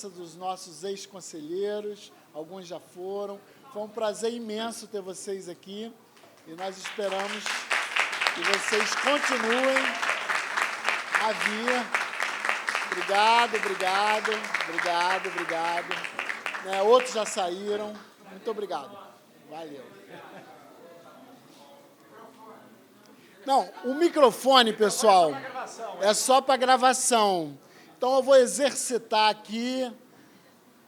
dos nossos ex-conselheiros, alguns já foram. Foi um prazer imenso ter vocês aqui e nós esperamos que vocês continuem a vir. Obrigado. Outros já saíram. Muito obrigado. Valeu. Não, o microfone, pessoal, é só para gravação. Então, eu vou exercitar aqui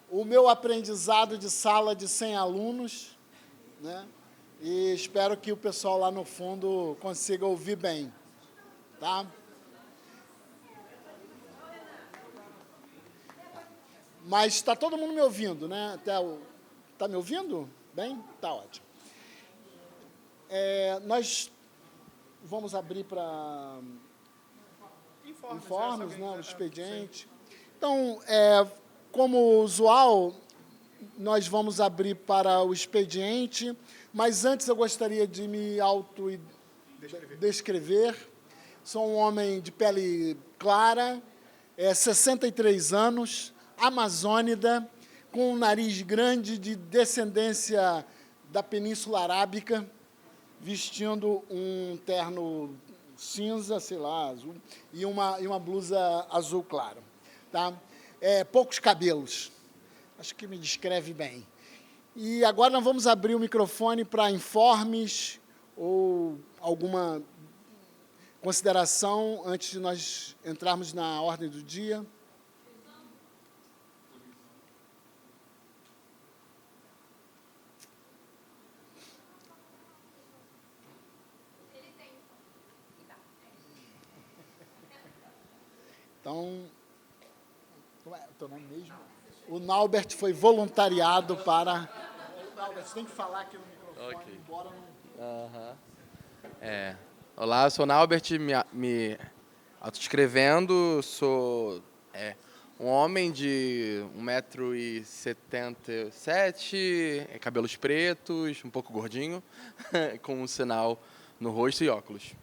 o meu aprendizado de sala de 100 alunos, né? E espero que o pessoal lá no fundo consiga ouvir bem, tá? Mas está todo mundo me ouvindo, né? Está me ouvindo? Bem? Tá ótimo. Nós vamos abrir para informes, né? O expediente. Então, como usual, nós vamos abrir para o expediente, mas antes eu gostaria de me autodescrever. Sou um homem de pele clara, 63 anos, amazônida, com um nariz grande, de descendência da Península Arábica, vestindo um terno cinza, sei lá, azul, e uma blusa azul claro. Tá? Poucos cabelos. Acho que me descreve bem. E agora nós vamos abrir o microfone para informes ou alguma consideração antes de nós entrarmos na ordem do dia. Então, como é o teu nome mesmo? O Naubert foi voluntariado para... Naubert, você tem que falar aqui no microfone, okay. Embora não... Olá, eu sou o Naubert, me autodescrevendo, sou um homem de 1,77 m, cabelos pretos, um pouco gordinho, com um sinal no rosto e óculos.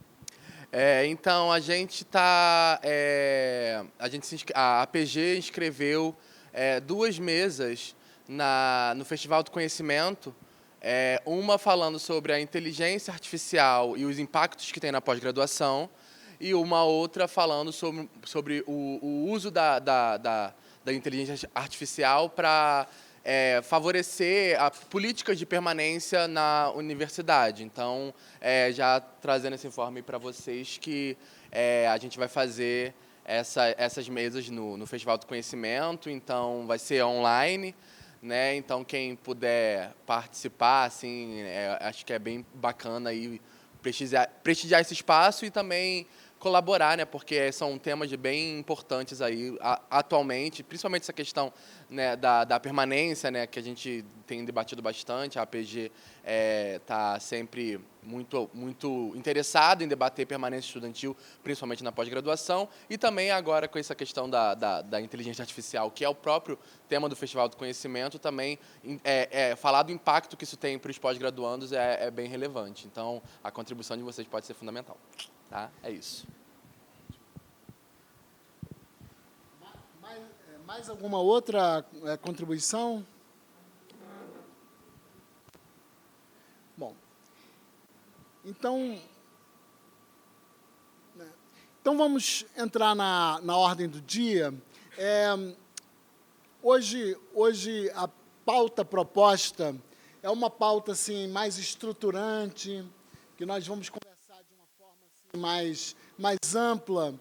Então, a APG inscreveu 2 mesas no Festival do Conhecimento, uma falando sobre a inteligência artificial e os impactos que tem na pós-graduação, e uma outra falando sobre o uso da inteligência artificial para favorecer a políticas de permanência na universidade. Então, já trazendo esse informe para vocês que a gente vai fazer essas mesas no Festival do Conhecimento, então vai ser online, né? Então, quem puder participar, assim, acho que é bem bacana aí prestigiar esse espaço e também colaborar, né? Porque são temas bem importantes aí atualmente, principalmente essa questão, né, da permanência, né, que a gente tem debatido bastante. A APG está sempre muito interessado em debater permanência estudantil, principalmente na pós-graduação, e também agora com essa questão da inteligência artificial, que é o próprio tema do Festival do Conhecimento, também falar do impacto que isso tem para os pós-graduandos é bem relevante. Então, a contribuição de vocês pode ser fundamental. Tá? É isso. Mais alguma outra contribuição? Bom, então vamos entrar na ordem do dia. Hoje a pauta proposta é uma pauta assim, mais estruturante, que nós vamos conversar de uma forma assim, mais ampla,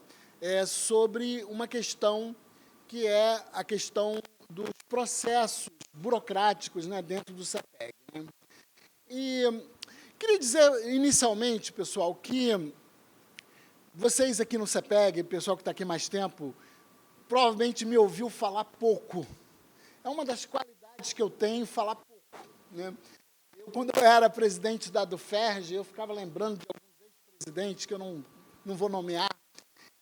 sobre uma questão que é a questão dos processos burocráticos, né, dentro do CEPEG. Né? E queria dizer, inicialmente, pessoal, que vocês aqui no CEPEG, pessoal que está aqui mais tempo, provavelmente me ouviu falar pouco. É uma das qualidades que eu tenho, falar pouco. Né? Quando eu era presidente da DUFERJ, eu ficava lembrando de alguns ex-presidentes, que eu não vou nomear,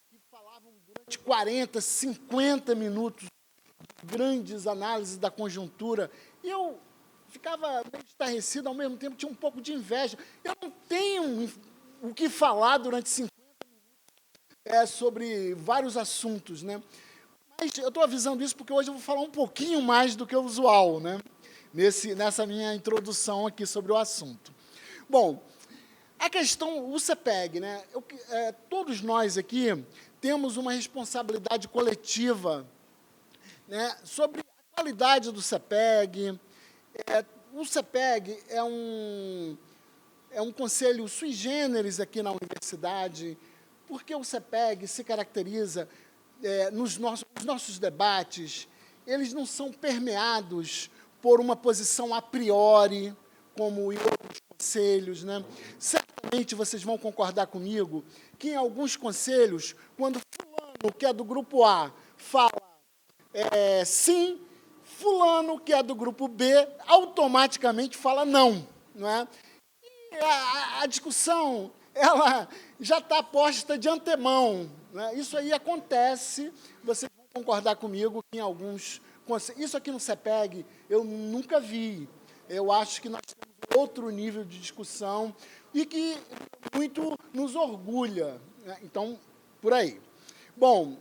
que falavam durante 40, 50 minutos de grandes análises da conjuntura. E eu ficava meio estarrecido, ao mesmo tempo tinha um pouco de inveja. Eu não tenho o que falar durante 50 minutos sobre vários assuntos, né? Mas eu estou avisando isso porque hoje eu vou falar um pouquinho mais do que o usual, né? Nessa minha introdução aqui sobre o assunto. Bom, a questão, o CEPEG, né? Todos nós aqui temos uma responsabilidade coletiva, né, sobre a qualidade do CEPEG. O CEPEG é um conselho sui generis aqui na universidade, porque o CEPEG se caracteriza, os nossos debates, eles não são permeados por uma posição a priori, como em outros conselhos, né? Certamente vocês vão concordar comigo que em alguns conselhos, quando fulano, que é do grupo A, fala sim, fulano, que é do grupo B, automaticamente fala não, não é? E a discussão, ela já está posta de antemão, né? Isso aí acontece, vocês vão concordar comigo que em alguns conselhos, isso aqui no CEPEG eu nunca vi. Eu acho que nós temos outro nível de discussão e que muito nos orgulha, né? Então, por aí. Bom,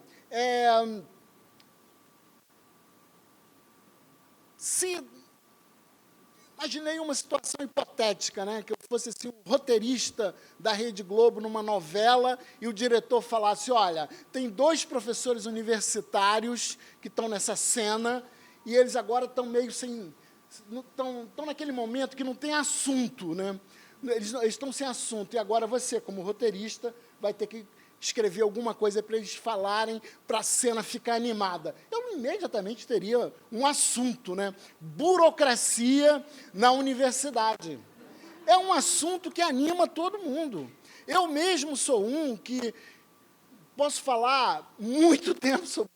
imaginei uma situação hipotética, né? Que eu fosse assim, um roteirista da Rede Globo numa novela e o diretor falasse, olha, tem 2 professores universitários que estão nessa cena e eles agora estão meio sem... Estão naquele momento que não tem assunto, né? Eles estão sem assunto, e agora você, como roteirista, vai ter que escrever alguma coisa para eles falarem, para a cena ficar animada. Eu imediatamente teria um assunto, né? Burocracia na universidade. É um assunto que anima todo mundo. Eu mesmo sou um que posso falar muito tempo sobre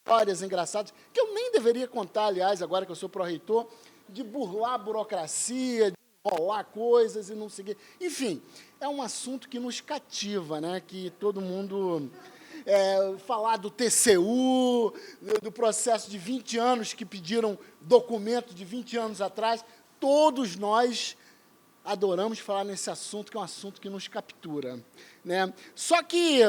histórias engraçadas, que eu nem deveria contar, aliás, agora que eu sou pró-reitor, de burlar a burocracia, de enrolar coisas e não seguir. Enfim, é um assunto que nos cativa, né? Que todo mundo... falar do TCU, do processo de 20 anos que pediram documento de 20 anos atrás, todos nós adoramos falar nesse assunto, que é um assunto que nos captura, né? Só que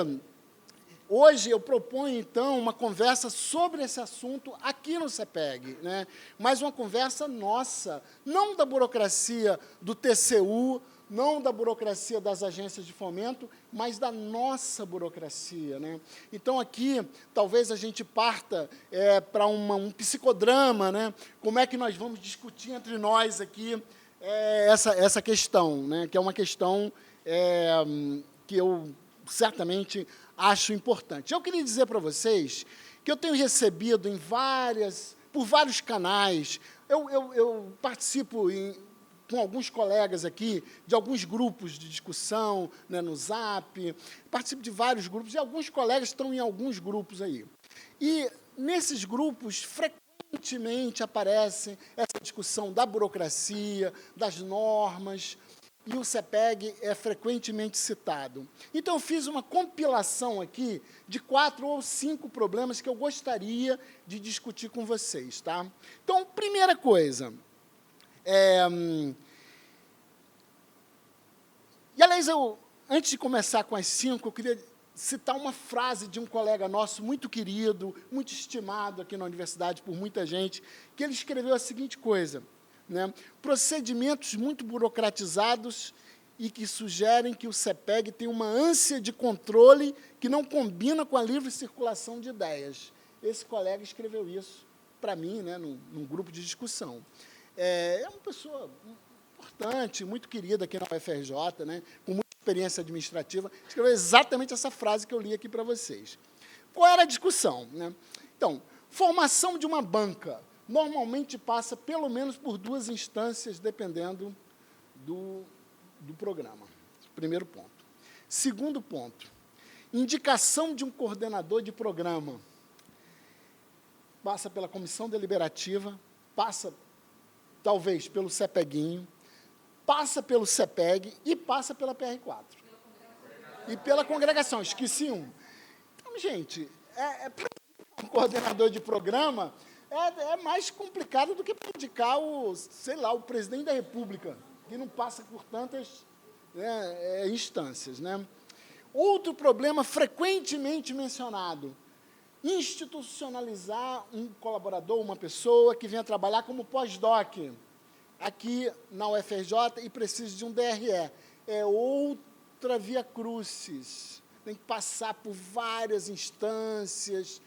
hoje eu proponho, então, uma conversa sobre esse assunto aqui no CEPEG, né? Mas uma conversa nossa, não da burocracia do TCU, não da burocracia das agências de fomento, mas da nossa burocracia, né? Então, aqui, talvez a gente parta para um psicodrama, né? Como é que nós vamos discutir entre nós aqui essa questão, né? Que é uma questão que eu certamente acho importante. Eu queria dizer para vocês que eu tenho recebido por vários canais, eu participo com alguns colegas aqui, de alguns grupos de discussão, né, no Zap, participo de vários grupos, e alguns colegas estão em alguns grupos aí. E, nesses grupos, frequentemente aparece essa discussão da burocracia, das normas, e o CEPEG é frequentemente citado. Então, eu fiz uma compilação aqui de 4 ou 5 problemas que eu gostaria de discutir com vocês, tá? Então, primeira coisa... E, aliás, antes de começar com as 5, eu queria citar uma frase de um colega nosso, muito querido, muito estimado aqui na universidade por muita gente, que ele escreveu a seguinte coisa, né? Procedimentos muito burocratizados e que sugerem que o CEPEG tem uma ânsia de controle que não combina com a livre circulação de ideias. Esse colega escreveu isso para mim, né, num grupo de discussão. É uma pessoa importante, muito querida aqui na UFRJ, né, com muita experiência administrativa, escreveu exatamente essa frase que eu li aqui para vocês. Qual era a discussão, né? Então, formação de uma banca normalmente passa pelo menos por 2 instâncias, dependendo do programa. Primeiro ponto. Segundo ponto, indicação de um coordenador de programa. Passa pela comissão deliberativa, passa, talvez, pelo CEPEGuinho, passa pelo CEPEG e passa pela PR4. E pela congregação, esqueci um. Então, gente, um coordenador de programa é mais complicado do que para indicar o presidente da República, que não passa por tantas instâncias, né? Outro problema frequentemente mencionado, institucionalizar um colaborador, uma pessoa que venha trabalhar como pós-doc aqui na UFRJ e precise de um DRE. É outra via crucis. Tem que passar por várias instâncias,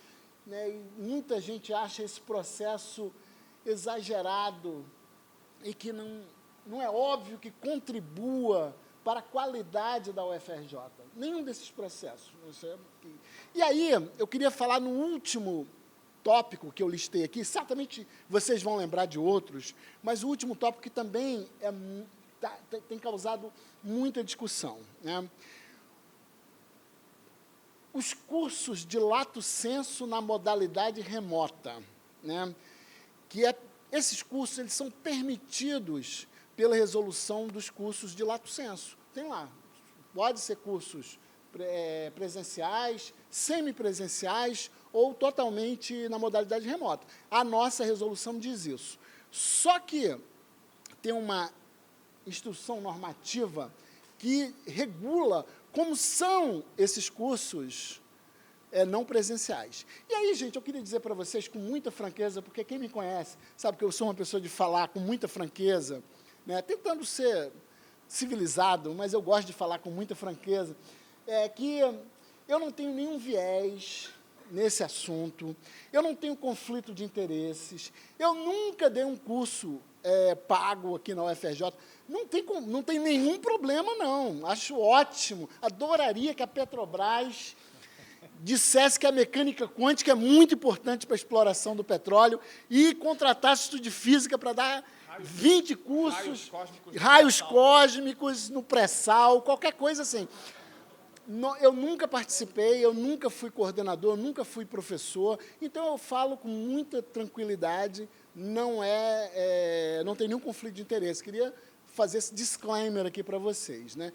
né? E muita gente acha esse processo exagerado e que não é óbvio que contribua para a qualidade da UFRJ. Nenhum desses processos. E aí, eu queria falar no último tópico que eu listei aqui, certamente vocês vão lembrar de outros, mas o último tópico que também tem causado muita discussão, né? Os cursos de lato sensu na modalidade remota, né? Esses cursos eles são permitidos pela resolução dos cursos de lato sensu. Tem lá, pode ser cursos presenciais, semipresenciais ou totalmente na modalidade remota. A nossa resolução diz isso. Só que tem uma instrução normativa que regula como são esses cursos não presenciais. E aí, gente, eu queria dizer para vocês com muita franqueza, porque quem me conhece sabe que eu sou uma pessoa de falar com muita franqueza, né, tentando ser civilizado, mas eu gosto de falar com muita franqueza, que eu não tenho nenhum viés nesse assunto, eu não tenho conflito de interesses, eu nunca dei um curso pago aqui na UFRJ, não tem nenhum problema, não, acho ótimo, adoraria que a Petrobras dissesse que a mecânica quântica é muito importante para a exploração do petróleo e contratasse estudo de física para dar 20 cursos, raios cósmicos no pré-sal, qualquer coisa assim. Eu nunca participei, eu nunca fui coordenador, eu nunca fui professor, então eu falo com muita tranquilidade, não tem nenhum conflito de interesse. Queria fazer esse disclaimer aqui para vocês, né?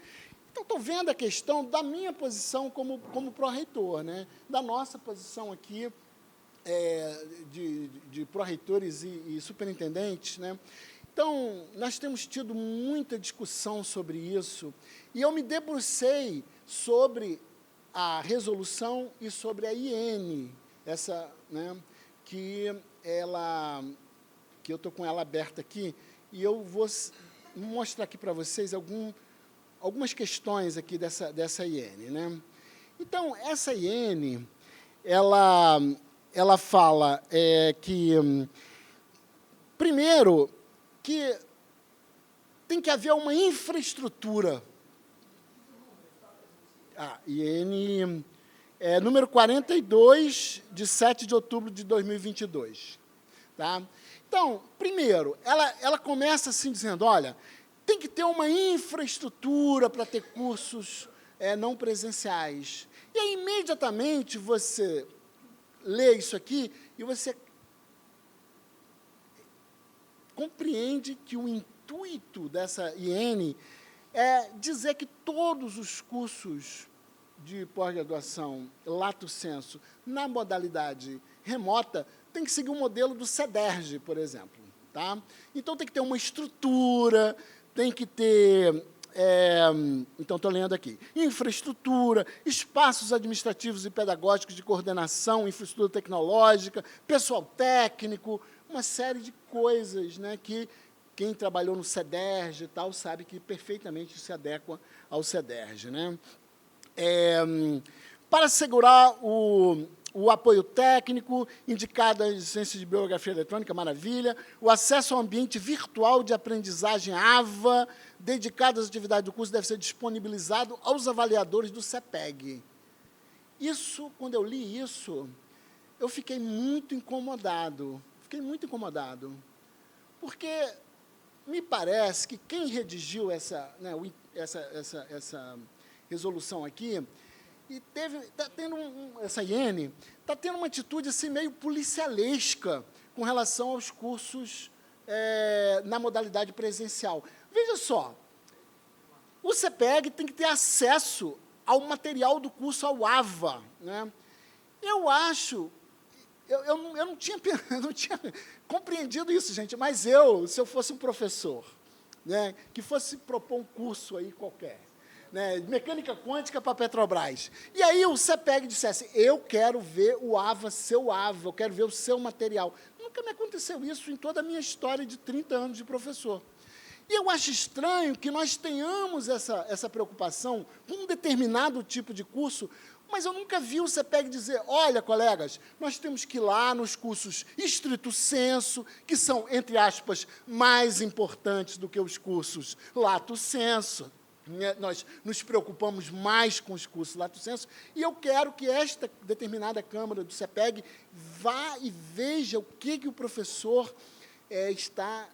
Então, estou vendo a questão da minha posição como pró-reitor, né? Da nossa posição aqui de pró-reitores e superintendentes, né? Então, nós temos tido muita discussão sobre isso, e eu me debrucei sobre a resolução e sobre a IN, né, que eu estou com ela aberta aqui, e eu vou mostrar aqui para vocês algumas questões aqui dessa IN, né? Então, essa IN, ela fala que, primeiro, que tem que haver uma infraestrutura. IN número 42, de 7 de outubro de 2022. Tá? Então, primeiro, ela começa assim dizendo, olha, tem que ter uma infraestrutura para ter cursos não presenciais. E aí, imediatamente, você lê isso aqui e você compreende que o intuito dessa IN é dizer que todos os cursos de pós-graduação lato sensu na modalidade remota tem que seguir o modelo do CEDERJ, por exemplo. Tá? Então, tem que ter uma estrutura, tem que ter, então estou lendo aqui, infraestrutura, espaços administrativos e pedagógicos de coordenação, infraestrutura tecnológica, pessoal técnico, uma série de coisas, né, que quem trabalhou no CEDERJ e tal sabe que perfeitamente se adequa ao CEDERJ, né? Para assegurar o apoio técnico, indicado as licenças de biografia eletrônica, maravilha, o acesso ao ambiente virtual de aprendizagem AVA, dedicado às atividades do curso, deve ser disponibilizado aos avaliadores do CEPEG. Isso, quando eu li isso, eu fiquei muito incomodado. Porque me parece que quem redigiu essa resolução aqui, essa IN, está tendo uma atitude assim, meio policialesca com relação aos cursos na modalidade presencial. Veja só, o CEPEG tem que ter acesso ao material do curso, ao AVA. Né? Eu acho... Eu não tinha compreendido isso, gente, mas se eu fosse um professor, né, que fosse propor um curso aí qualquer, né, mecânica quântica para a Petrobras. E aí o CEPEG dissesse, eu quero ver o AVA, seu AVA, eu quero ver o seu material. Nunca me aconteceu isso em toda a minha história de 30 anos de professor. E eu acho estranho que nós tenhamos essa preocupação com um determinado tipo de curso, mas eu nunca vi o CEPEG dizer, olha, colegas, nós temos que ir lá nos cursos estrito sensu, que são, entre aspas, mais importantes do que os cursos lato sensu. Nós nos preocupamos mais com os cursos lato sensu, e eu quero que esta determinada Câmara do CEPEG vá e veja o que o professor está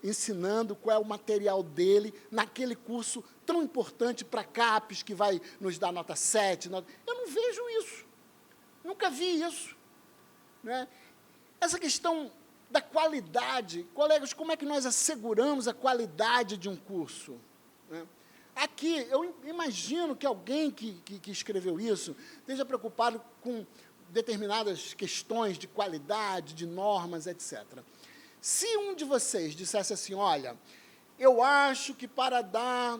ensinando, qual é o material dele naquele curso tão importante para CAPES, que vai nos dar nota 7. Eu não vejo isso. Nunca vi isso. Né? Essa questão da qualidade, colegas, como é que nós asseguramos a qualidade de um curso? Né? Aqui, eu imagino que alguém que escreveu isso esteja preocupado com determinadas questões de qualidade, de normas, etc. Se um de vocês dissesse assim, olha, eu acho que para dar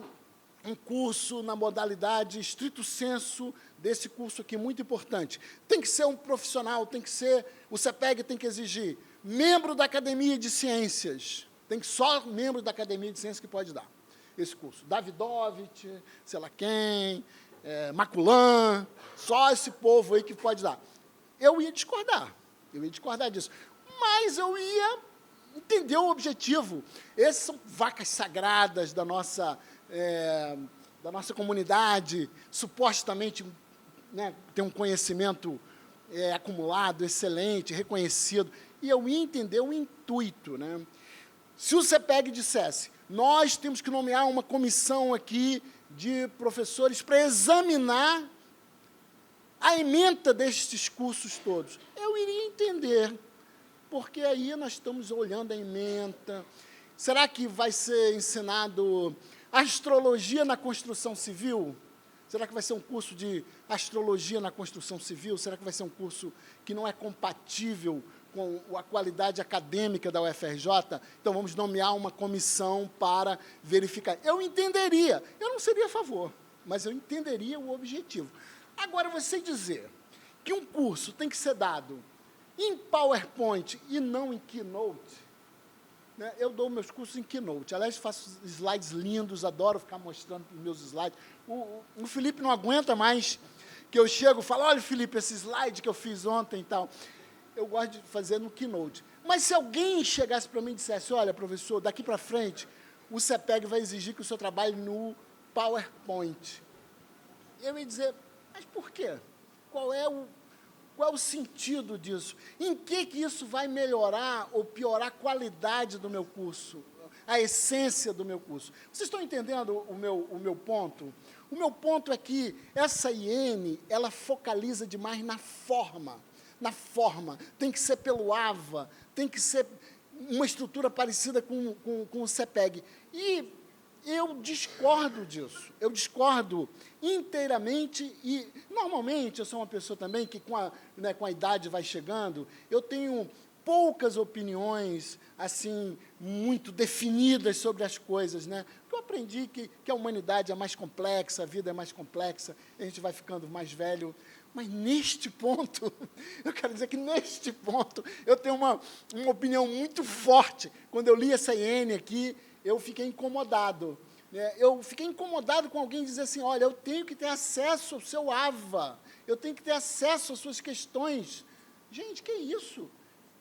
um curso na modalidade estrito sensu, desse curso aqui muito importante, tem que ser um profissional, tem que ser, o CEPEG tem que exigir, membro da Academia de Ciências, tem que só membro da Academia de Ciências que pode dar esse curso. Davidovich, sei lá quem, Maculan, só esse povo aí que pode dar. Eu ia discordar disso, mas eu ia entender o objetivo. Essas são vacas sagradas da nossa comunidade, supostamente, né, tem um conhecimento acumulado, excelente, reconhecido, e eu ia entender o intuito. Né? Se o CEPEG dissesse, nós temos que nomear uma comissão aqui de professores para examinar a ementa destes cursos todos, eu iria entender, porque aí nós estamos olhando a ementa. Será que vai ser ensinado astrologia na construção civil? Será que vai ser um curso de astrologia na construção civil? Será que vai ser um curso que não é compatível com a qualidade acadêmica da UFRJ? Então, vamos nomear uma comissão para verificar. Eu entenderia, eu não seria a favor, mas eu entenderia o objetivo. Agora, você dizer que um curso tem que ser dado em PowerPoint e não em Keynote, né? Eu dou meus cursos em Keynote. Aliás, faço slides lindos, adoro ficar mostrando os meus slides. O Felipe não aguenta mais que eu chego e falo, olha, Felipe, esse slide que eu fiz ontem e tal. Eu gosto de fazer no Keynote. Mas se alguém chegasse para mim e dissesse, olha, professor, daqui para frente, o CEPEG vai exigir que o senhor trabalhe no PowerPoint. Eu ia dizer, mas por quê? Qual é o sentido disso? Em que isso vai melhorar ou piorar a qualidade do meu curso? A essência do meu curso? Vocês estão entendendo o meu ponto? O meu ponto é que essa IN, ela focaliza demais na forma. Na forma. Tem que ser pelo AVA, tem que ser uma estrutura parecida com o CEPEG. E eu discordo disso, eu discordo inteiramente e, normalmente, eu sou uma pessoa também que, com a idade vai chegando, eu tenho poucas opiniões, assim, muito definidas sobre as coisas, né? Porque eu aprendi que a humanidade é mais complexa, a vida é mais complexa, a gente vai ficando mais velho, mas neste ponto, eu quero dizer que neste ponto, eu tenho uma opinião muito forte. Quando eu li essa IN aqui, eu fiquei incomodado. Eu fiquei incomodado com alguém dizer assim, olha, eu tenho que ter acesso ao seu AVA, eu tenho que ter acesso às suas questões. Gente, que isso?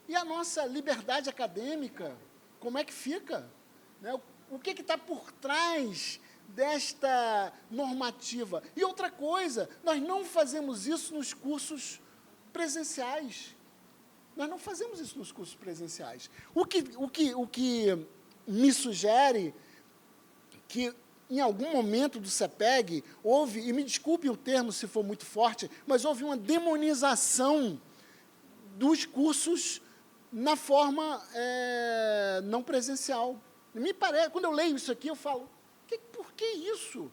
E a nossa liberdade acadêmica, como é que fica? O que está por trás desta normativa? E outra coisa, nós não fazemos isso nos cursos presenciais. Nós não fazemos isso nos cursos presenciais. O que me sugere que, em algum momento do CEPEG, houve, e me desculpe o termo se for muito forte, mas houve uma demonização dos cursos na forma não presencial. Me parece, quando eu leio isso aqui, eu falo, por que isso?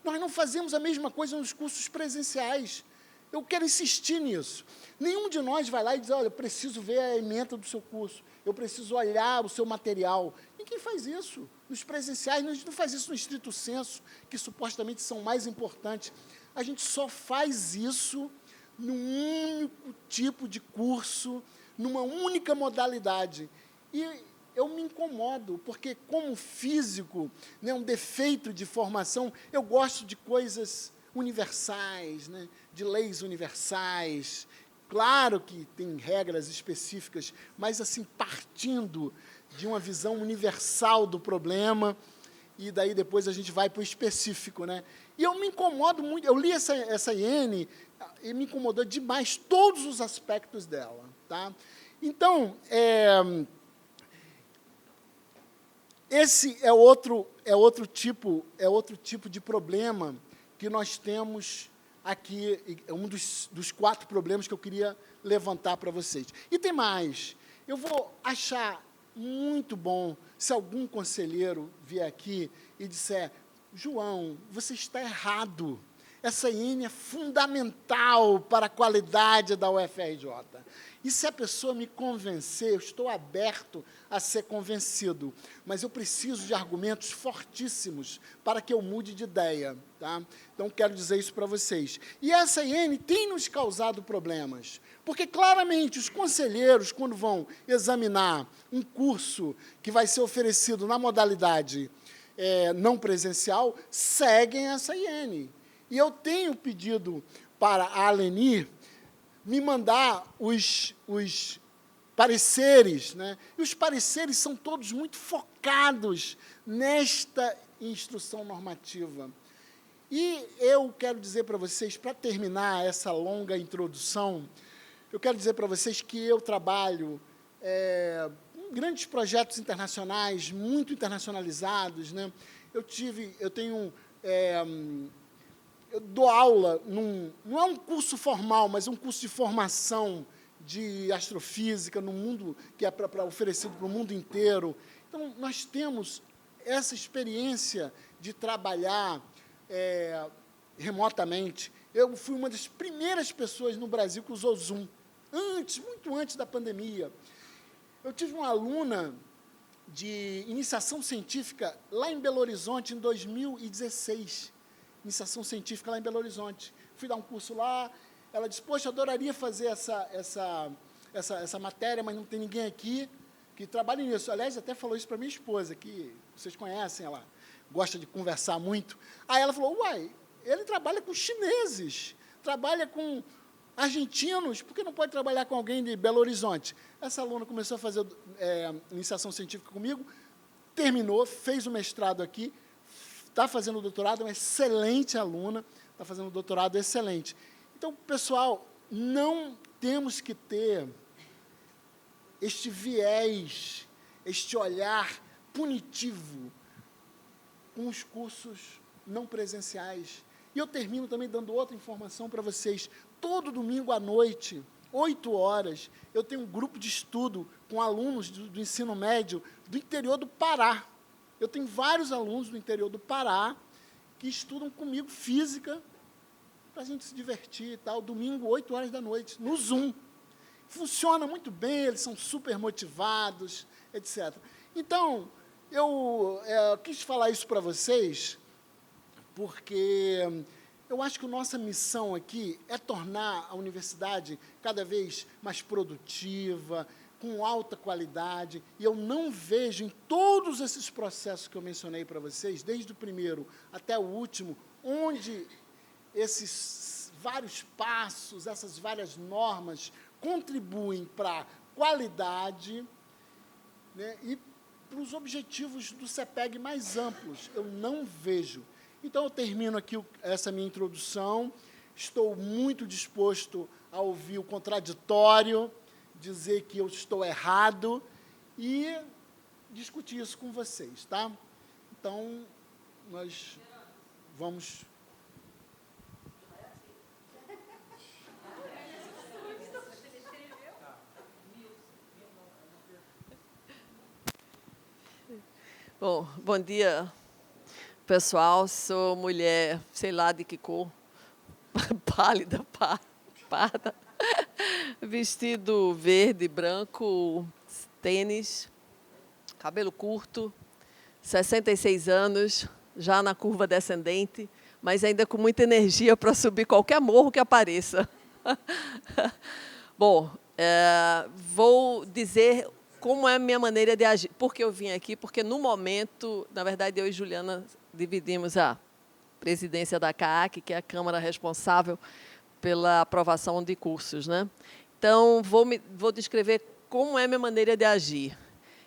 Nós não fazemos a mesma coisa nos cursos presenciais. Eu quero insistir nisso. Nenhum de nós vai lá e diz, olha, eu preciso ver a ementa do seu curso, eu preciso olhar o seu material. Ninguém faz isso. Nos presenciais, a gente não faz isso no estrito senso, que supostamente são mais importantes. A gente só faz isso num único tipo de curso, numa única modalidade. E eu me incomodo, porque como físico, né, um defeito de formação, eu gosto de coisas universais, né, de leis universais. Claro que tem regras específicas, mas assim, partindo de uma visão universal do problema, e daí depois a gente vai para o específico, né? E eu me incomodo muito, eu li essa IN, e me incomodou demais todos os aspectos dela, tá? Então, esse é outro tipo de problema que nós temos aqui, é um dos 4 problemas que eu queria levantar para vocês. E tem mais. Eu vou achar muito bom se algum conselheiro vier aqui e disser, João, você está errado. Essa IN é fundamental para a qualidade da UFRJ. E se a pessoa me convencer, eu estou aberto a ser convencido, mas eu preciso de argumentos fortíssimos para que eu mude de ideia. Tá? Então, quero dizer isso para vocês. E essa IN tem nos causado problemas, porque, claramente, os conselheiros, quando vão examinar um curso que vai ser oferecido na modalidade não presencial, seguem essa IN. E eu tenho pedido para a Aleni me mandar os pareceres, né? E os pareceres são todos muito focados nesta instrução normativa. E eu quero dizer para vocês, para terminar essa longa introdução, eu quero dizer para vocês que eu trabalho em grandes projetos internacionais, muito internacionalizados, né? Eu dou aula, não é um curso formal, mas um curso de formação de astrofísica no mundo, que é oferecido para o mundo inteiro. Então, nós temos essa experiência de trabalhar remotamente. Eu fui uma das primeiras pessoas no Brasil que usou Zoom, muito antes da pandemia. Eu tive uma aluna de iniciação científica lá em Belo Horizonte, em 2016. Iniciação científica lá em Belo Horizonte. Fui dar um curso lá, ela disse, poxa, eu adoraria fazer essa matéria, mas não tem ninguém aqui que trabalhe nisso. Aliás, até falou isso para minha esposa, que vocês conhecem, ela gosta de conversar muito. Aí ela falou, uai, ele trabalha com chineses, trabalha com argentinos, por que não pode trabalhar com alguém de Belo Horizonte? Essa aluna começou a fazer iniciação científica comigo, terminou, fez o mestrado aqui, está fazendo o doutorado, é uma excelente aluna, está fazendo um doutorado excelente. Então, pessoal, não temos que ter este viés, este olhar punitivo com os cursos não presenciais. E eu termino também dando outra informação para vocês. Todo domingo à noite, 8 horas, eu tenho um grupo de estudo com alunos do ensino médio do interior do Pará. Eu tenho vários alunos do interior do Pará que estudam comigo física para a gente se divertir e tal, domingo, 8 horas da noite, no Zoom. Funciona muito bem, eles são super motivados, etc. Então, eu quis falar isso para vocês, porque eu acho que a nossa missão aqui é tornar a universidade cada vez mais produtiva, com alta qualidade, e eu não vejo em todos esses processos que eu mencionei para vocês, desde o primeiro até o último, onde esses vários passos, essas várias normas contribuem para a qualidade, né, e para os objetivos do CEPEG mais amplos. Eu não vejo. Então, eu termino aqui essa minha introdução, estou muito disposto a ouvir o contraditório, dizer que eu estou errado e discutir isso com vocês, tá? Então, nós vamos... Bom dia, pessoal. Sou mulher, sei lá de que cor, pálida, parda, vestido verde, branco, tênis, cabelo curto, 66 anos, já na curva descendente, mas ainda com muita energia para subir qualquer morro que apareça. Bom, vou dizer como é a minha maneira de agir. Por que eu vim aqui? Porque, no momento, na verdade, eu e Juliana dividimos a presidência da CAAC, que é a Câmara responsável pela aprovação de cursos, né? Então, vou descrever como é a minha maneira de agir.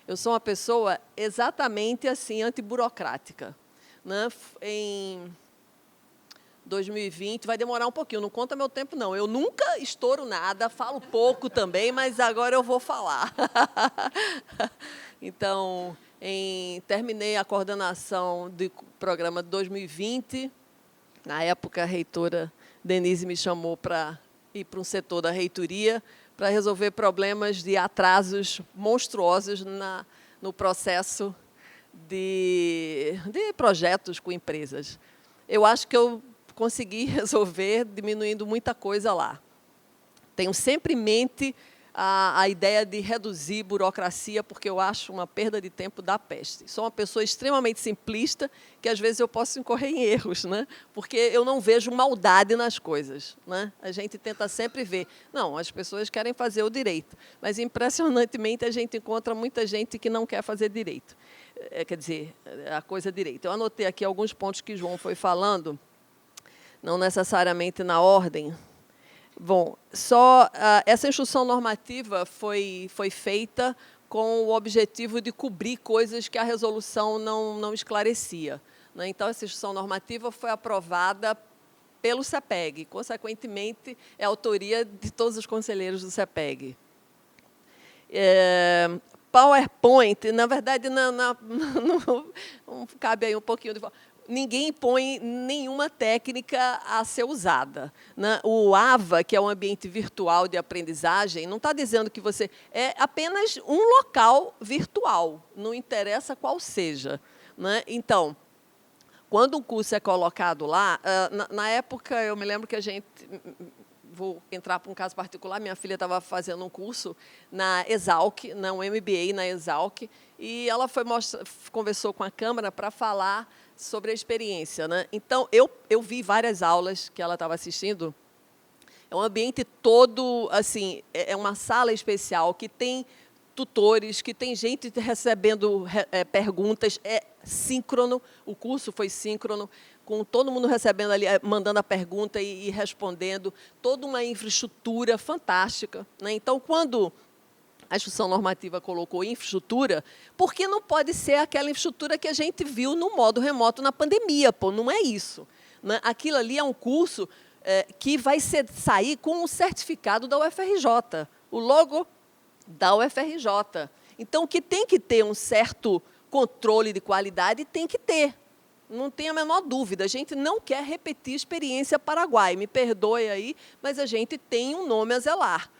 Eu sou uma pessoa exatamente assim, antiburocrática, né? Em 2020, vai demorar um pouquinho, não conta meu tempo, não. Eu nunca estouro nada, falo pouco também, mas agora eu vou falar. Então, terminei a coordenação do programa de 2020. Na época, a reitora Denise me chamou para ir para um setor da reitoria para resolver problemas de atrasos monstruosos no processo de projetos com empresas. Eu acho que eu consegui resolver diminuindo muita coisa lá. Tenho sempre em mente a ideia de reduzir burocracia, porque eu acho uma perda de tempo da peste. Sou uma pessoa extremamente simplista, que às vezes eu posso incorrer em erros, né? Porque eu não vejo maldade nas coisas, né? A gente tenta sempre ver. Não, as pessoas querem fazer o direito, mas, impressionantemente, a gente encontra muita gente que não quer fazer direito. Quer dizer, a coisa direito. Eu anotei aqui alguns pontos que João foi falando, não necessariamente na ordem. Bom, essa instrução normativa foi feita com o objetivo de cobrir coisas que a resolução não esclarecia, né? Então, essa instrução normativa foi aprovada pelo CEPEG, consequentemente, é autoria de todos os conselheiros do CEPEG. PowerPoint, na verdade, não cabe aí um pouquinho de... Ninguém impõe nenhuma técnica a ser usada, né? O AVA, que é um ambiente virtual de aprendizagem, não está dizendo que você... É apenas um local virtual, não interessa qual seja, né? Então, quando um curso é colocado lá, na época, eu me lembro que a gente... Vou entrar para um caso particular, minha filha estava fazendo um curso na Exalc, um MBA na Exalc, e ela conversou com a Câmara para falar sobre a experiência, né? Então, eu vi várias aulas que ela estava assistindo. É um ambiente todo, assim, é uma sala especial que tem tutores, que tem gente recebendo perguntas, é síncrono, o curso foi síncrono, com todo mundo recebendo ali, mandando a pergunta e respondendo, toda uma infraestrutura fantástica, né? Então, quando a instrução normativa colocou infraestrutura, por que não pode ser aquela infraestrutura que a gente viu no modo remoto na pandemia? Pô, não é isso, né? Aquilo ali é um curso que vai sair com um certificado da UFRJ, o logo da UFRJ. Então, que tem que ter um certo controle de qualidade, tem que ter. Não tem a menor dúvida. A gente não quer repetir a experiência Paraguai. Me perdoe aí, mas a gente tem um nome a zelar.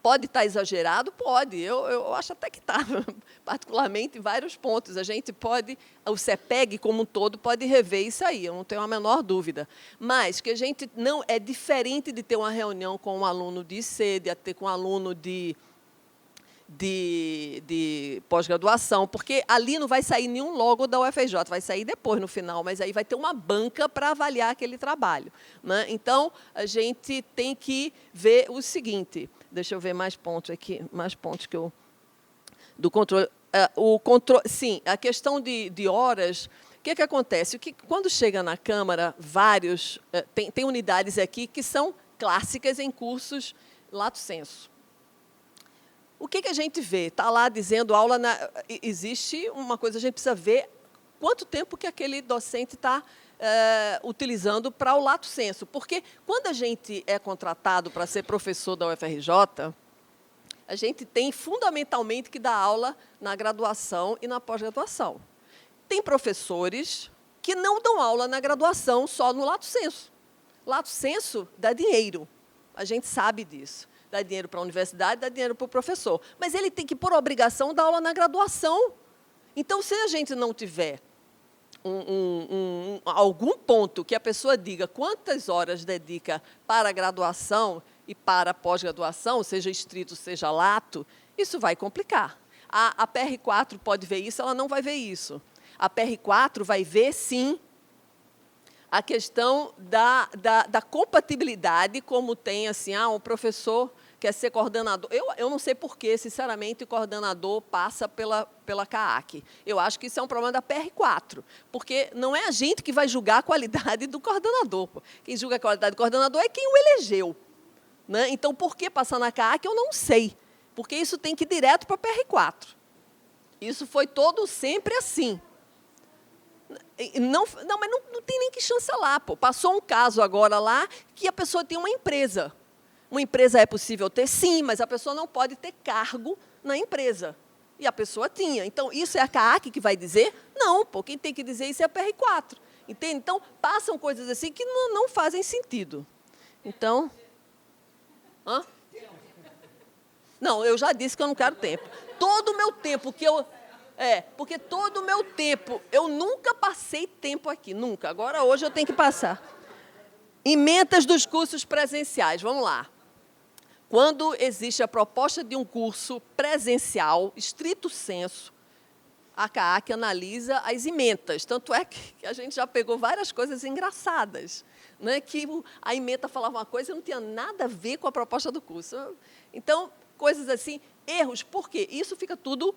Pode estar exagerado? Pode. Eu acho até que está, particularmente em vários pontos. A gente pode, o CEPEG como um todo, pode rever isso aí, eu não tenho a menor dúvida. Mas que a gente não é diferente de ter uma reunião com um aluno de IC, de ter com um aluno de pós-graduação, porque ali não vai sair nenhum logo da UFRJ, vai sair depois, no final, mas aí vai ter uma banca para avaliar aquele trabalho, né? Então, a gente tem que ver o seguinte, deixa eu ver mais pontos aqui, mais pontos que eu... Do controle... sim, a questão de horas, o que acontece? Quando chega na Câmara, tem unidades aqui que são clássicas em cursos lato sensu. O que a gente vê? Está lá dizendo aula... Existe uma coisa, a gente precisa ver quanto tempo que aquele docente está utilizando para o lato sensu. Porque quando a gente é contratado para ser professor da UFRJ, a gente tem fundamentalmente que dar aula na graduação e na pós-graduação. Tem professores que não dão aula na graduação, só no lato sensu. Lato sensu dá dinheiro, a gente sabe disso. Dá dinheiro para a universidade, dá dinheiro para o professor. Mas ele tem que, por obrigação, dar aula na graduação. Então, se a gente não tiver algum ponto que a pessoa diga quantas horas dedica para a graduação e para a pós-graduação, seja estrito, seja lato, isso vai complicar. A PR4 pode ver isso, ela não vai ver isso. A PR4 vai ver, sim, a questão da compatibilidade, como tem assim, um professor quer ser coordenador. Eu não sei por que, sinceramente, o coordenador passa pela CAAC. Eu acho que isso é um problema da PR4, porque não é a gente que vai julgar a qualidade do coordenador. Quem julga a qualidade do coordenador é quem o elegeu. Né? Então, por que passar na CAAC, eu não sei, porque isso tem que ir direto para a PR4. Isso foi todo sempre assim. Mas não tem nem que chancelar. Pô. Passou um caso agora lá que a pessoa tem uma empresa. Uma empresa é possível ter, sim, mas a pessoa não pode ter cargo na empresa. E a pessoa tinha. Então, isso é a CAAC que vai dizer? Não, pô, quem tem que dizer isso é a PR4. Entende? Então, passam coisas assim que não fazem sentido. Então... Hã? Não, eu já disse que eu não quero tempo. Todo o meu tempo que eu... porque todo o meu tempo, eu nunca passei tempo aqui, nunca. Agora, hoje, eu tenho que passar. Emendas dos cursos presenciais, vamos lá. Quando existe a proposta de um curso presencial, estrito sensu, a CAAC analisa as emendas. Tanto é que a gente já pegou várias coisas engraçadas, né? Que a ementa falava uma coisa e não tinha nada a ver com a proposta do curso. Então, coisas assim, erros. Por quê? Isso fica tudo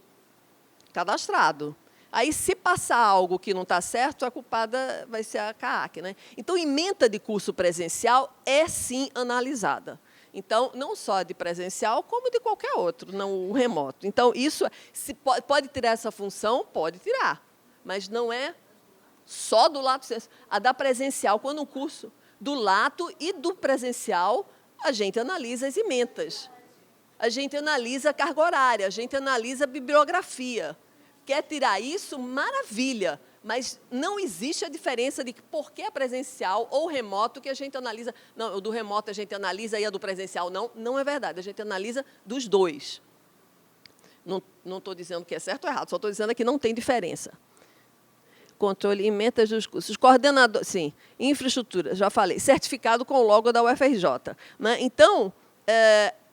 cadastrado. Aí, se passar algo que não está certo, a culpada vai ser a CAAC. Né? Então, ementa de curso presencial é, sim, analisada. Então, não só de presencial, como de qualquer outro, não o remoto. Então, isso se pode tirar essa função? Pode tirar. Mas não é só do lato sensu. A da presencial, quando o curso do lato e do presencial, a gente analisa as ementas. A gente analisa a carga horária, a gente analisa a bibliografia. Quer tirar isso? Maravilha. Mas não existe a diferença de por que é presencial ou remoto que a gente analisa. Não, o do remoto a gente analisa e a do presencial não. Não é verdade. A gente analisa dos dois. Não estou dizendo que é certo ou errado, só estou dizendo que não tem diferença. Controle e emendas dos cursos. Coordenador, sim. Infraestrutura, já falei. Certificado com o logo da UFRJ. Né? Então,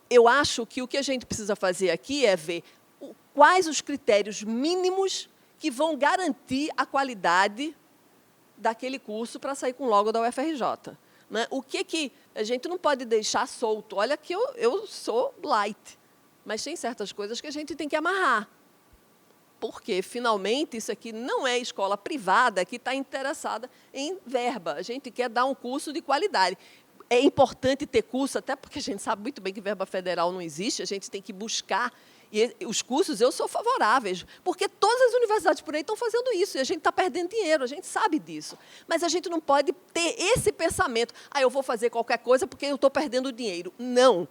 eu acho que o que a gente precisa fazer aqui é ver quais os critérios mínimos que vão garantir a qualidade daquele curso para sair com o logo da UFRJ. Né? O que a gente não pode deixar solto? Olha que eu sou light, mas tem certas coisas que a gente tem que amarrar. Porque, finalmente, isso aqui não é escola privada que está interessada em verba. A gente quer dar um curso de qualidade. É importante ter curso, até porque a gente sabe muito bem que verba federal não existe, a gente tem que buscar. E os cursos, eu sou favoráveis, porque todas as universidades por aí estão fazendo isso, e a gente está perdendo dinheiro, a gente sabe disso. Mas a gente não pode ter esse pensamento, eu vou fazer qualquer coisa porque eu estou perdendo dinheiro. Não.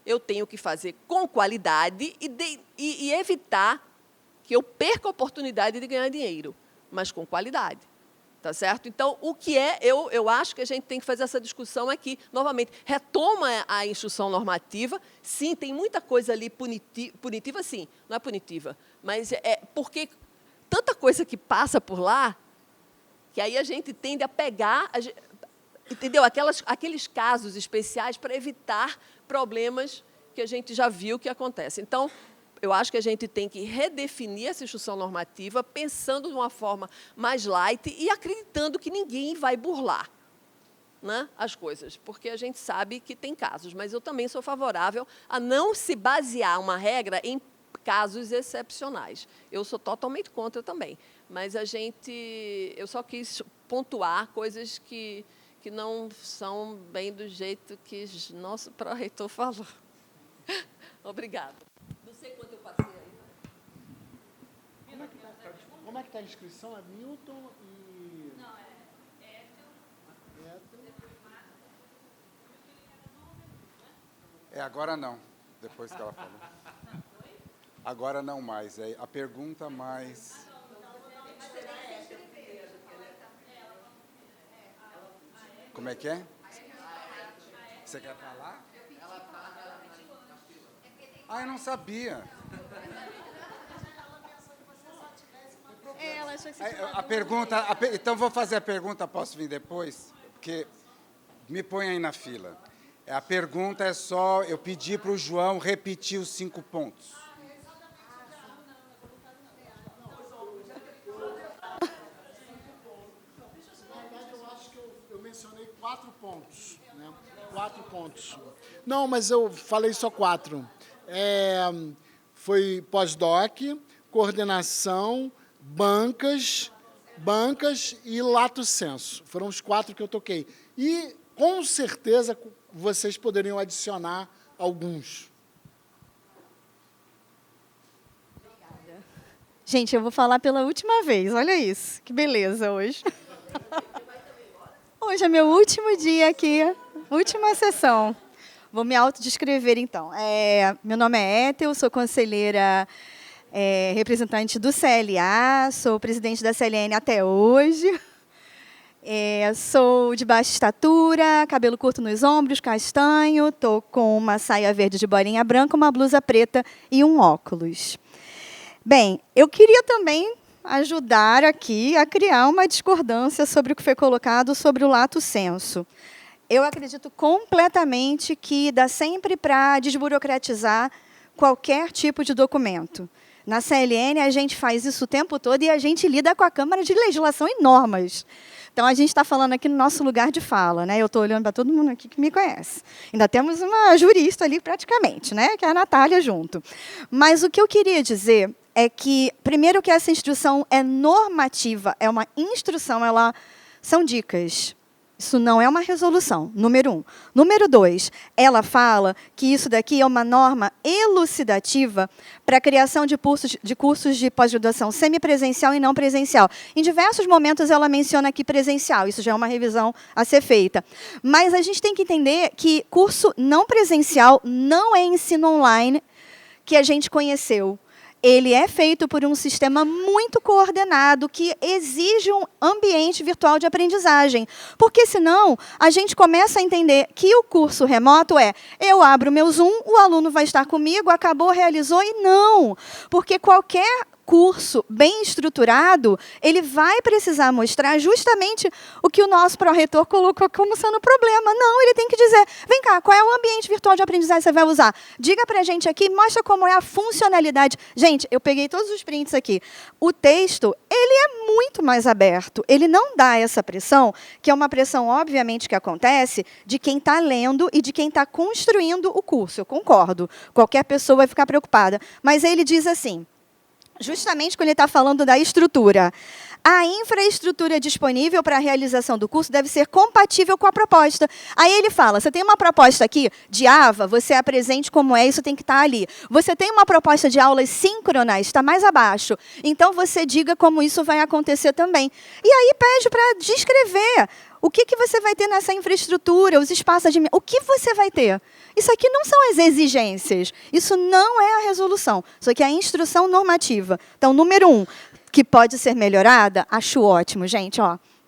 Eu tenho que fazer com qualidade e evitar que eu perca a oportunidade de ganhar dinheiro, mas com qualidade. Tá certo? Então, o que eu acho que a gente tem que fazer essa discussão aqui, novamente, retoma a instrução normativa, sim, tem muita coisa ali punitiva, sim, não é punitiva, mas porque tanta coisa que passa por lá, que aí a gente tende a pegar, entendeu? Aqueles casos especiais para evitar problemas que a gente já viu que acontecem. Então, eu acho que a gente tem que redefinir essa instrução normativa, pensando de uma forma mais light e acreditando que ninguém vai burlar, né, as coisas, porque a gente sabe que tem casos, mas eu também sou favorável a não se basear uma regra em casos excepcionais. Eu sou totalmente contra também, mas eu só quis pontuar coisas que não são bem do jeito que nosso pró-reitor falou. Obrigada. Não sei quanto eu passei aí. Como é que está a inscrição? É Milton e... Não, é agora não, depois que ela falou. Agora não mais, é a pergunta mais... Como é que é? Você quer falar? Eu não sabia. Ela achou que você tinha A uma pergunta, então vou fazer a pergunta, posso vir depois? Porque me põe aí na fila. A pergunta é só, eu pedi para o João repetir os 5 pontos. Eu mencionei 4 pontos. Né? 4 pontos. Não, mas eu falei só 4. Foi pós-doc, coordenação, bancas e lato sensu. Foram os 4 que eu toquei. E, com certeza, vocês poderiam adicionar alguns. Gente, eu vou falar pela última vez. Olha isso, que beleza hoje. Hoje é meu último dia aqui, última sessão. Vou me autodescrever, então. Meu nome é Ethel, sou conselheira representante do CLA, sou presidente da CLN até hoje. Sou de baixa estatura, cabelo curto nos ombros, castanho, estou com uma saia verde de bolinha branca, uma blusa preta e um óculos. Bem, eu queria também ajudar aqui a criar uma discordância sobre o que foi colocado sobre o lato sensu. Eu acredito completamente que dá sempre para desburocratizar qualquer tipo de documento. Na CLN, a gente faz isso o tempo todo e a gente lida com a Câmara de Legislação e normas. Então, a gente está falando aqui no nosso lugar de fala, né? Eu estou olhando para todo mundo aqui que me conhece. Ainda temos uma jurista ali, praticamente, né? Que é a Natália junto. Mas o que eu queria dizer é que, primeiro, que essa instrução é normativa, é uma instrução, são dicas. Isso não é uma resolução, número 1. Número 2, ela fala que isso daqui é uma norma elucidativa para a criação de cursos de pós-graduação semipresencial e não presencial. Em diversos momentos ela menciona aqui presencial, isso já é uma revisão a ser feita. Mas a gente tem que entender que curso não presencial não é ensino online que a gente conheceu. Ele é feito por um sistema muito coordenado que exige um ambiente virtual de aprendizagem. Porque, senão, a gente começa a entender que o curso remoto eu abro meu Zoom, o aluno vai estar comigo, acabou, realizou, e não. Porque qualquer curso bem estruturado, ele vai precisar mostrar justamente o que o nosso pró-reitor colocou como sendo problema. Não, ele tem que dizer, vem cá, qual é o ambiente virtual de aprendizagem que você vai usar? Diga para a gente aqui, mostra como é a funcionalidade. Gente, eu peguei todos os prints aqui. O texto, ele é muito mais aberto. Ele não dá essa pressão, que é uma pressão, obviamente, que acontece de quem está lendo e de quem está construindo o curso. Eu concordo. Qualquer pessoa vai ficar preocupada. Mas ele diz assim, justamente quando ele está falando da estrutura. A infraestrutura disponível para a realização do curso deve ser compatível com a proposta. Aí ele fala, você tem uma proposta aqui de AVA, você apresente como é, isso tem que estar ali. Você tem uma proposta de aulas síncronas, está mais abaixo. Então, você diga como isso vai acontecer também. E aí pede para descrever o que você vai ter nessa infraestrutura, os espaços de... O que você vai ter? Isso aqui não são as exigências. Isso não é a resolução. Isso aqui é a instrução normativa. Então, número 1, que pode ser melhorada, acho ótimo, gente.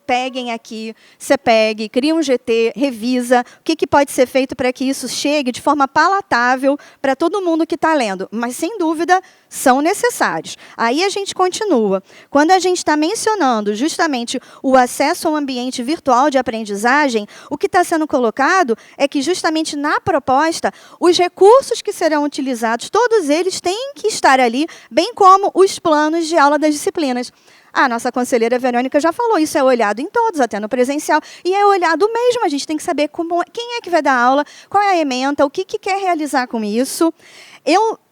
Peguem aqui, você pegue, cria um GT, revisa o que pode ser feito para que isso chegue de forma palatável para todo mundo que está lendo. Mas, sem dúvida, são necessários. Aí a gente continua. Quando a gente está mencionando justamente o acesso ao ambiente virtual de aprendizagem, o que está sendo colocado é que, justamente na proposta, os recursos que serão utilizados, todos eles têm que estar ali, bem como os planos de aula das disciplinas. A nossa conselheira Verônica já falou, isso é olhado em todos, até no presencial, e é olhado mesmo, a gente tem que saber quem é que vai dar aula, qual é a ementa, o que quer realizar com isso.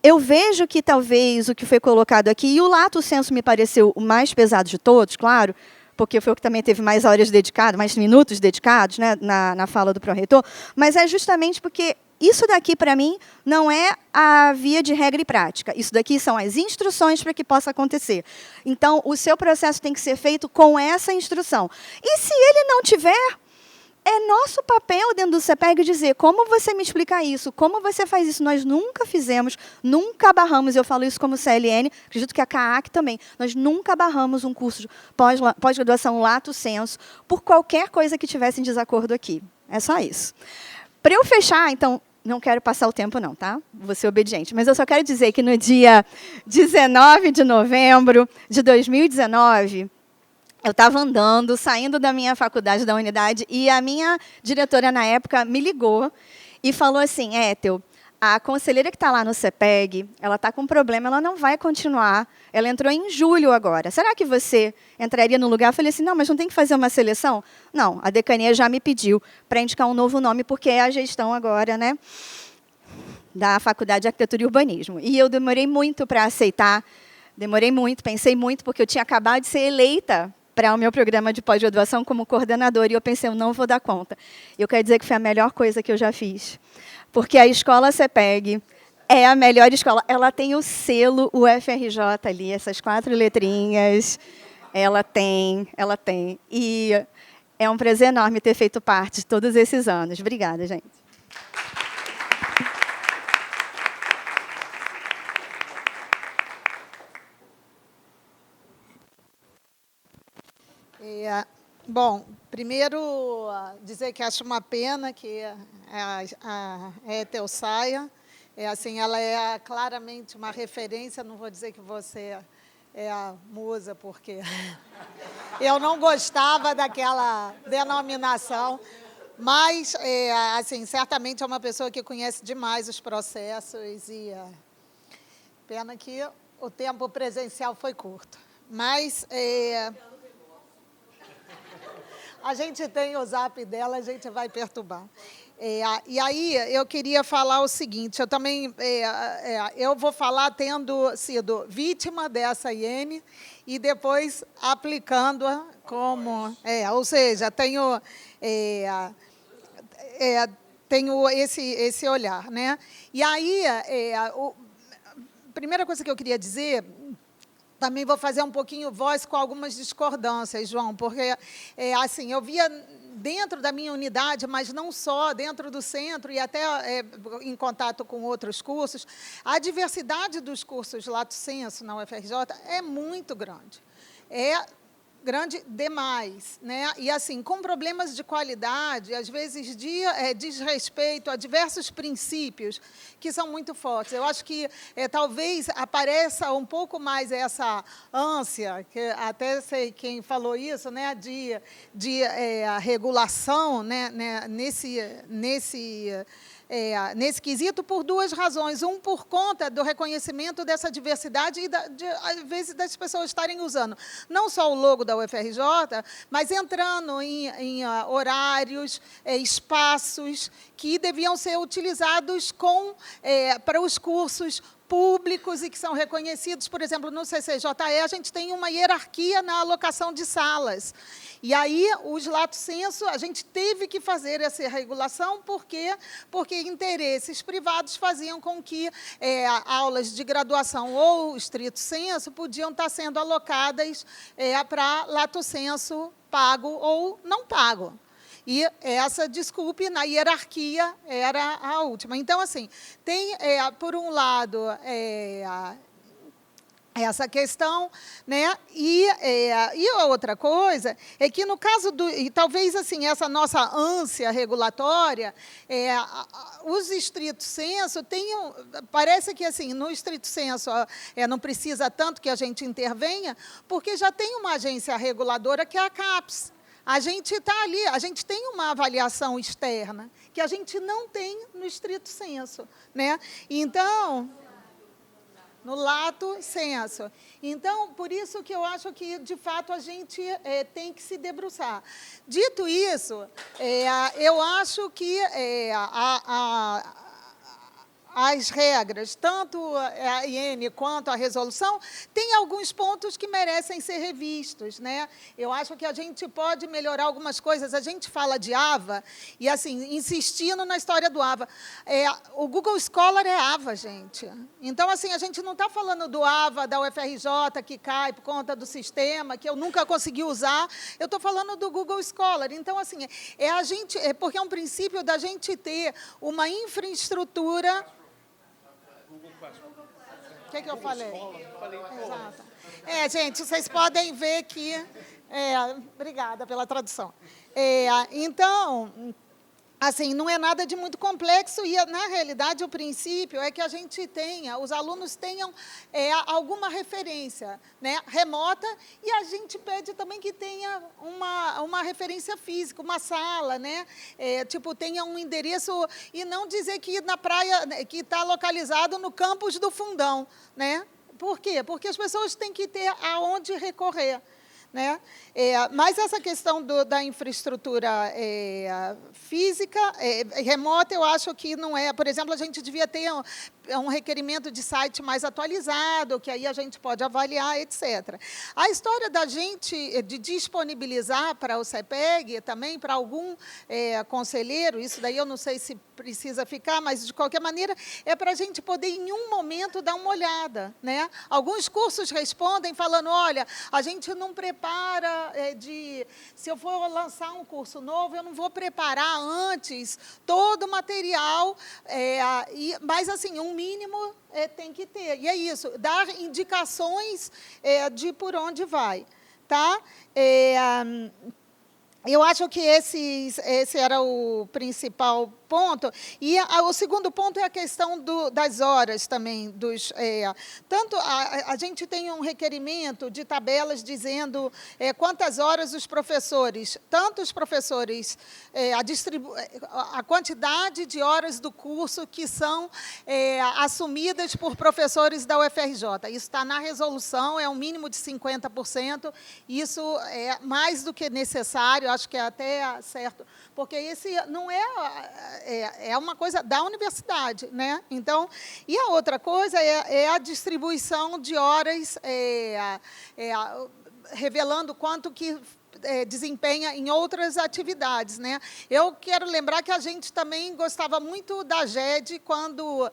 Eu vejo que talvez o que foi colocado aqui, e o lato sensu me pareceu o mais pesado de todos, claro, porque foi o que também teve mais horas dedicadas, mais minutos dedicados, né, na fala do pró-reitor, mas é justamente porque isso daqui, para mim, não é a via de regra e prática. Isso daqui são as instruções para que possa acontecer. Então, o seu processo tem que ser feito com essa instrução. E se ele não tiver, é nosso papel dentro do CEPEG dizer como você me explica isso, como você faz isso. Nós nunca fizemos, nunca barramos, eu falo isso como CLN, acredito que a CAAC também, nós nunca barramos um curso de pós-graduação lato sensu por qualquer coisa que tivesse em desacordo aqui. É só isso. Para eu fechar, então, Não quero passar o tempo, não, tá? Vou ser obediente. Mas eu só quero dizer que no dia 19 de novembro de 2019, eu estava andando, saindo da minha faculdade, da unidade, e a minha diretora, na época, me ligou e falou assim, Ethel, a conselheira que está lá no CEPEG, ela está com um problema, ela não vai continuar. Ela entrou em julho agora. Será que você entraria no lugar? Eu falei assim, não, mas não tem que fazer uma seleção? Não, a decania já me pediu para indicar um novo nome, porque é a gestão agora, né, da Faculdade de Arquitetura e Urbanismo. E eu demorei muito para aceitar, demorei muito, pensei muito, porque eu tinha acabado de ser eleita para o meu programa de pós-graduação como coordenadora, e eu pensei, eu não vou dar conta. Eu quero dizer que foi a melhor coisa que eu já fiz. Porque a escola CEPEG é a melhor escola. Ela tem o selo UFRJ ali, essas 4 letrinhas. Ela tem. E é um prazer enorme ter feito parte de todos esses anos. Obrigada, gente. Bom, primeiro dizer que acho uma pena que a Ethel saia. Assim, ela é claramente uma referência, não vou dizer que você é a musa, porque eu não gostava daquela denominação, mas, assim, certamente é uma pessoa que conhece demais os processos e pena que o tempo presencial foi curto. Mas a gente tem o zap dela, a gente vai perturbar. E aí, eu queria falar o seguinte, eu também, eu vou falar tendo sido vítima dessa IN e depois aplicando-a como... ou seja, tenho esse olhar, né? E aí, a primeira coisa que eu queria dizer... Também vou fazer um pouquinho voz com algumas discordâncias, João, porque, assim, eu via dentro da minha unidade, mas não só, dentro do centro e até em contato com outros cursos, a diversidade dos cursos Lato Sensu na UFRJ é muito grande. É grande demais, né? E assim, com problemas de qualidade, às vezes de desrespeito a diversos princípios que são muito fortes. Eu acho que talvez apareça um pouco mais essa ânsia, que até sei quem falou isso, né, de a regulação, né, nesse quesito, por 2 razões. Um, por conta do reconhecimento dessa diversidade e, às vezes, das pessoas estarem usando não só o logo da UFRJ, mas entrando em horários, espaços que deviam ser utilizados para os cursos públicos e que são reconhecidos. Por exemplo, no CCJE, a gente tem uma hierarquia na alocação de salas. E aí, os Lato Sensu, a gente teve que fazer essa regulação, porque interesses privados faziam com que aulas de graduação ou estrito sensu podiam estar sendo alocadas para Lato Sensu pago ou não pago. E essa, desculpe, na hierarquia era a última. Então, assim, tem, por um lado, essa questão, né? E a outra coisa é que, no caso e talvez assim, essa nossa ânsia regulatória, os estrito sensu parece que assim, no estrito sensu não precisa tanto que a gente intervenha, porque já tem uma agência reguladora que é a CAPES. A gente está ali, a gente tem uma avaliação externa, que a gente não tem no estrito sensu, né? Então, no Lato Sensu. Então, por isso que eu acho que, de fato, a gente tem que se debruçar. Dito isso, eu acho que as regras, tanto a IN quanto a resolução, tem alguns pontos que merecem ser revistos, né? Eu acho que a gente pode melhorar algumas coisas. A gente fala de AVA, e, assim, insistindo na história do AVA. O Google Scholar é AVA, gente. Então, assim, a gente não está falando do AVA da UFRJ, que cai por conta do sistema, que eu nunca consegui usar. Eu estou falando do Google Scholar. Então, assim, porque é um princípio da gente ter uma infraestrutura... O que eu falei? Exato. Gente, vocês podem ver que... obrigada pela tradução. Então, assim, não é nada de muito complexo e, na realidade, o princípio é que a gente tenha, os alunos tenham alguma referência, né, remota, e a gente pede também que tenha uma referência física, uma sala, né, tipo, tenha um endereço, e não dizer que na praia, que está localizado no campus do Fundão, né? Por quê? Porque as pessoas têm que ter aonde recorrer. Né? Mas essa questão da infraestrutura física, remota, eu acho que não é. Por exemplo, a gente devia ter um requerimento de site mais atualizado, que aí a gente pode avaliar, etc. A história da gente de disponibilizar para o CEPEG, também para algum conselheiro, isso daí eu não sei se precisa ficar, mas, de qualquer maneira, é para a gente poder, em um momento, dar uma olhada. Né? Alguns cursos respondem falando, olha, a gente não prepara se eu for lançar um curso novo, eu não vou preparar antes todo o material, mas, assim, um mínimo tem que ter. E é isso, dar indicações de por onde vai. Tá? Eu acho que esse era o principal ponto. E o segundo ponto é a questão das horas também. Tanto a gente tem um requerimento de tabelas dizendo quantas horas os professores, tanto os professores, a quantidade de horas do curso que são assumidas por professores da UFRJ. Isso está na resolução, é um mínimo de 50%. Isso é mais do que necessário, acho que é até certo, porque esse não é uma coisa da universidade, né? Então, e a outra coisa é a distribuição de horas, revelando quanto que desempenha em outras atividades. Né? Eu quero lembrar que a gente também gostava muito da GED, quando,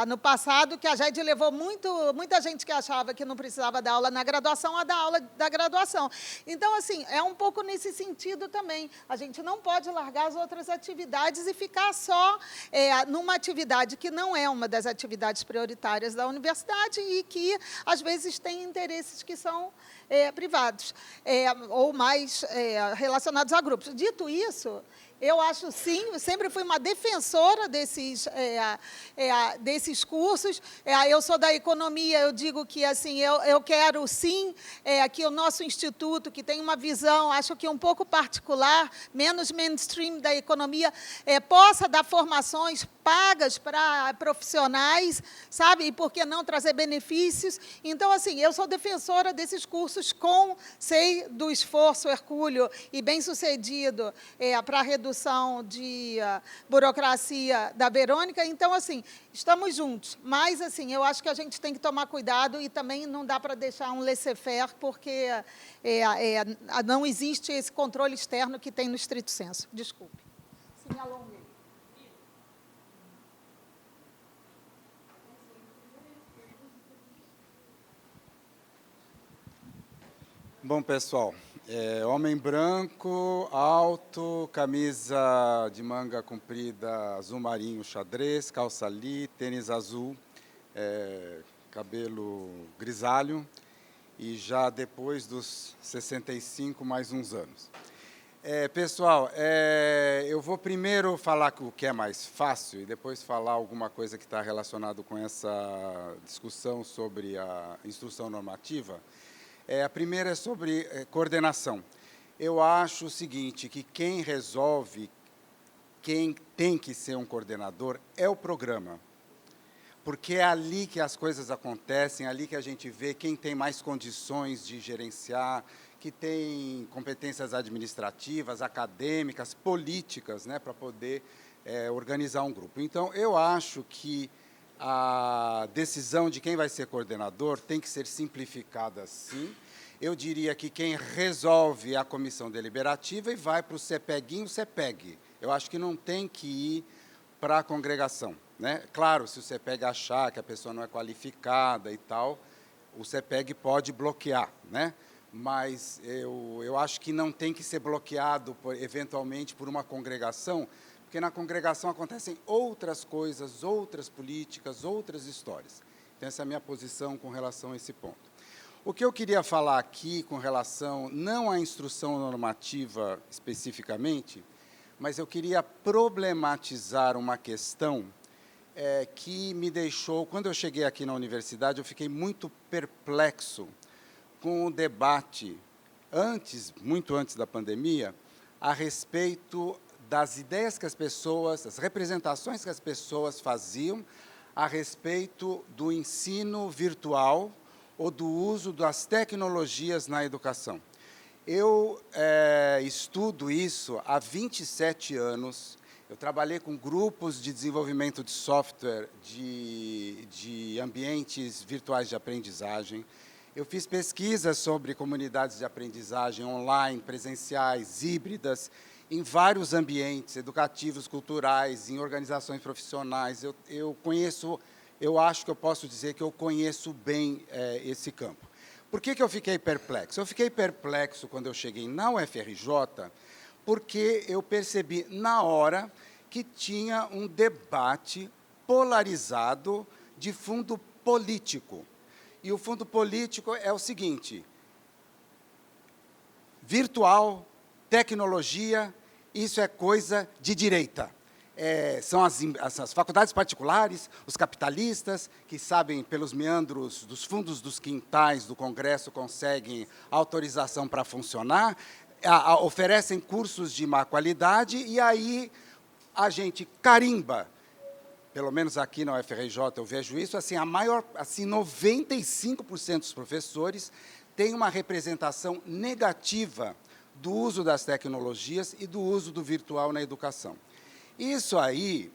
no passado, que a GED levou muita gente que achava que não precisava dar aula na graduação a dar aula da graduação. Então, assim, é um pouco nesse sentido também. A gente não pode largar as outras atividades e ficar só numa atividade que não é uma das atividades prioritárias da universidade e que, às vezes, tem interesses que são privados, ou mais relacionados a grupos. Dito isso, eu acho, sim, sempre fui uma defensora desses cursos. Eu sou da economia, eu digo que, assim, eu quero, sim, que o nosso instituto, que tem uma visão, acho que um pouco particular, menos mainstream da economia, possa dar formações pagas para profissionais, sabe? E por que não trazer benefícios? Então, assim, eu sou defensora desses cursos sei do esforço hercúleo e bem-sucedido para a redução de burocracia da Verônica. Então, assim, estamos juntos. Mas, assim, eu acho que a gente tem que tomar cuidado e também não dá para deixar um laissez-faire, porque não existe esse controle externo que tem no estrito senso. Desculpe. Se me alonguei. Bom, pessoal, homem branco, alto, camisa de manga comprida azul marinho xadrez, calça li, tênis azul, cabelo grisalho, e já depois dos 65, mais uns anos. Pessoal, eu vou primeiro falar o que é mais fácil e depois falar alguma coisa que está relacionado com essa discussão sobre a instrução normativa. A primeira é sobre coordenação. Eu acho o seguinte, que quem resolve, quem tem que ser um coordenador é o programa. Porque é ali que as coisas acontecem, é ali que a gente vê quem tem mais condições de gerenciar, que tem competências administrativas, acadêmicas, políticas, né, para poder organizar um grupo. Então, eu acho que a decisão de quem vai ser coordenador tem que ser simplificada, sim. Eu diria que quem resolve é a comissão deliberativa e vai para o CEPEGinho, CEPEG. Eu acho que não tem que ir para a congregação. Né? Claro, se o CEPEG achar que a pessoa não é qualificada e tal, o CEPEG pode bloquear. Né? Mas eu acho que não tem que ser bloqueado, eventualmente, por uma congregação, porque na congregação acontecem outras coisas, outras políticas, outras histórias. Então, essa é a minha posição com relação a esse ponto. O que eu queria falar aqui com relação, não à instrução normativa especificamente, mas eu queria problematizar uma questão que me deixou... Quando eu cheguei aqui na universidade, eu fiquei muito perplexo com o debate, muito antes da pandemia, a respeito das ideias que as pessoas, as representações que as pessoas faziam a respeito do ensino virtual ou do uso das tecnologias na educação. Eu estudo isso há 27 anos. Eu trabalhei com grupos de desenvolvimento de software de ambientes virtuais de aprendizagem. Eu fiz pesquisas sobre comunidades de aprendizagem online, presenciais, híbridas, em vários ambientes educativos, culturais, em organizações profissionais. Eu acho que eu posso dizer que eu conheço bem esse campo. Por que eu fiquei perplexo? Eu fiquei perplexo quando eu cheguei na UFRJ, porque eu percebi na hora que tinha um debate polarizado de fundo político. E o fundo político é o seguinte: virtual, tecnologia, isso é coisa de direita. São as faculdades particulares, os capitalistas, que sabem, pelos meandros dos fundos dos quintais do Congresso, conseguem autorização para funcionar, oferecem cursos de má qualidade, e aí a gente carimba. Pelo menos aqui na UFRJ eu vejo isso, assim, 95% dos professores têm uma representação negativa do uso das tecnologias e do uso do virtual na educação. Isso aí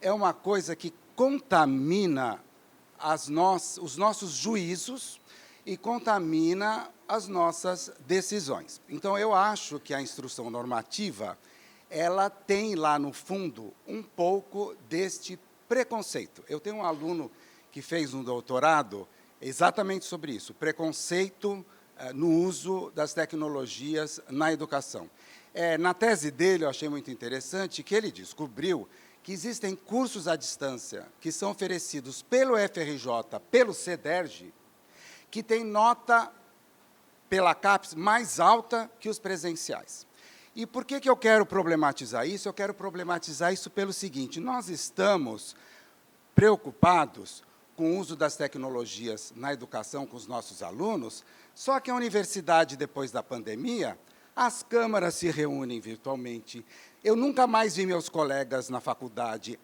é uma coisa que contamina os nossos juízos e contamina as nossas decisões. Então, eu acho que a instrução normativa, ela tem lá no fundo um pouco deste preconceito. Eu tenho um aluno que fez um doutorado exatamente sobre isso, preconceito no uso das tecnologias na educação. Na tese dele, eu achei muito interessante que ele descobriu que existem cursos à distância que são oferecidos pelo FRJ, pelo CEDERJ, que têm nota pela CAPES mais alta que os presenciais. E por que eu quero problematizar isso? Eu quero problematizar isso pelo seguinte: nós estamos preocupados com o uso das tecnologias na educação com os nossos alunos, só que a universidade, depois da pandemia, as câmaras se reúnem virtualmente. Eu nunca mais vi meus colegas na faculdade.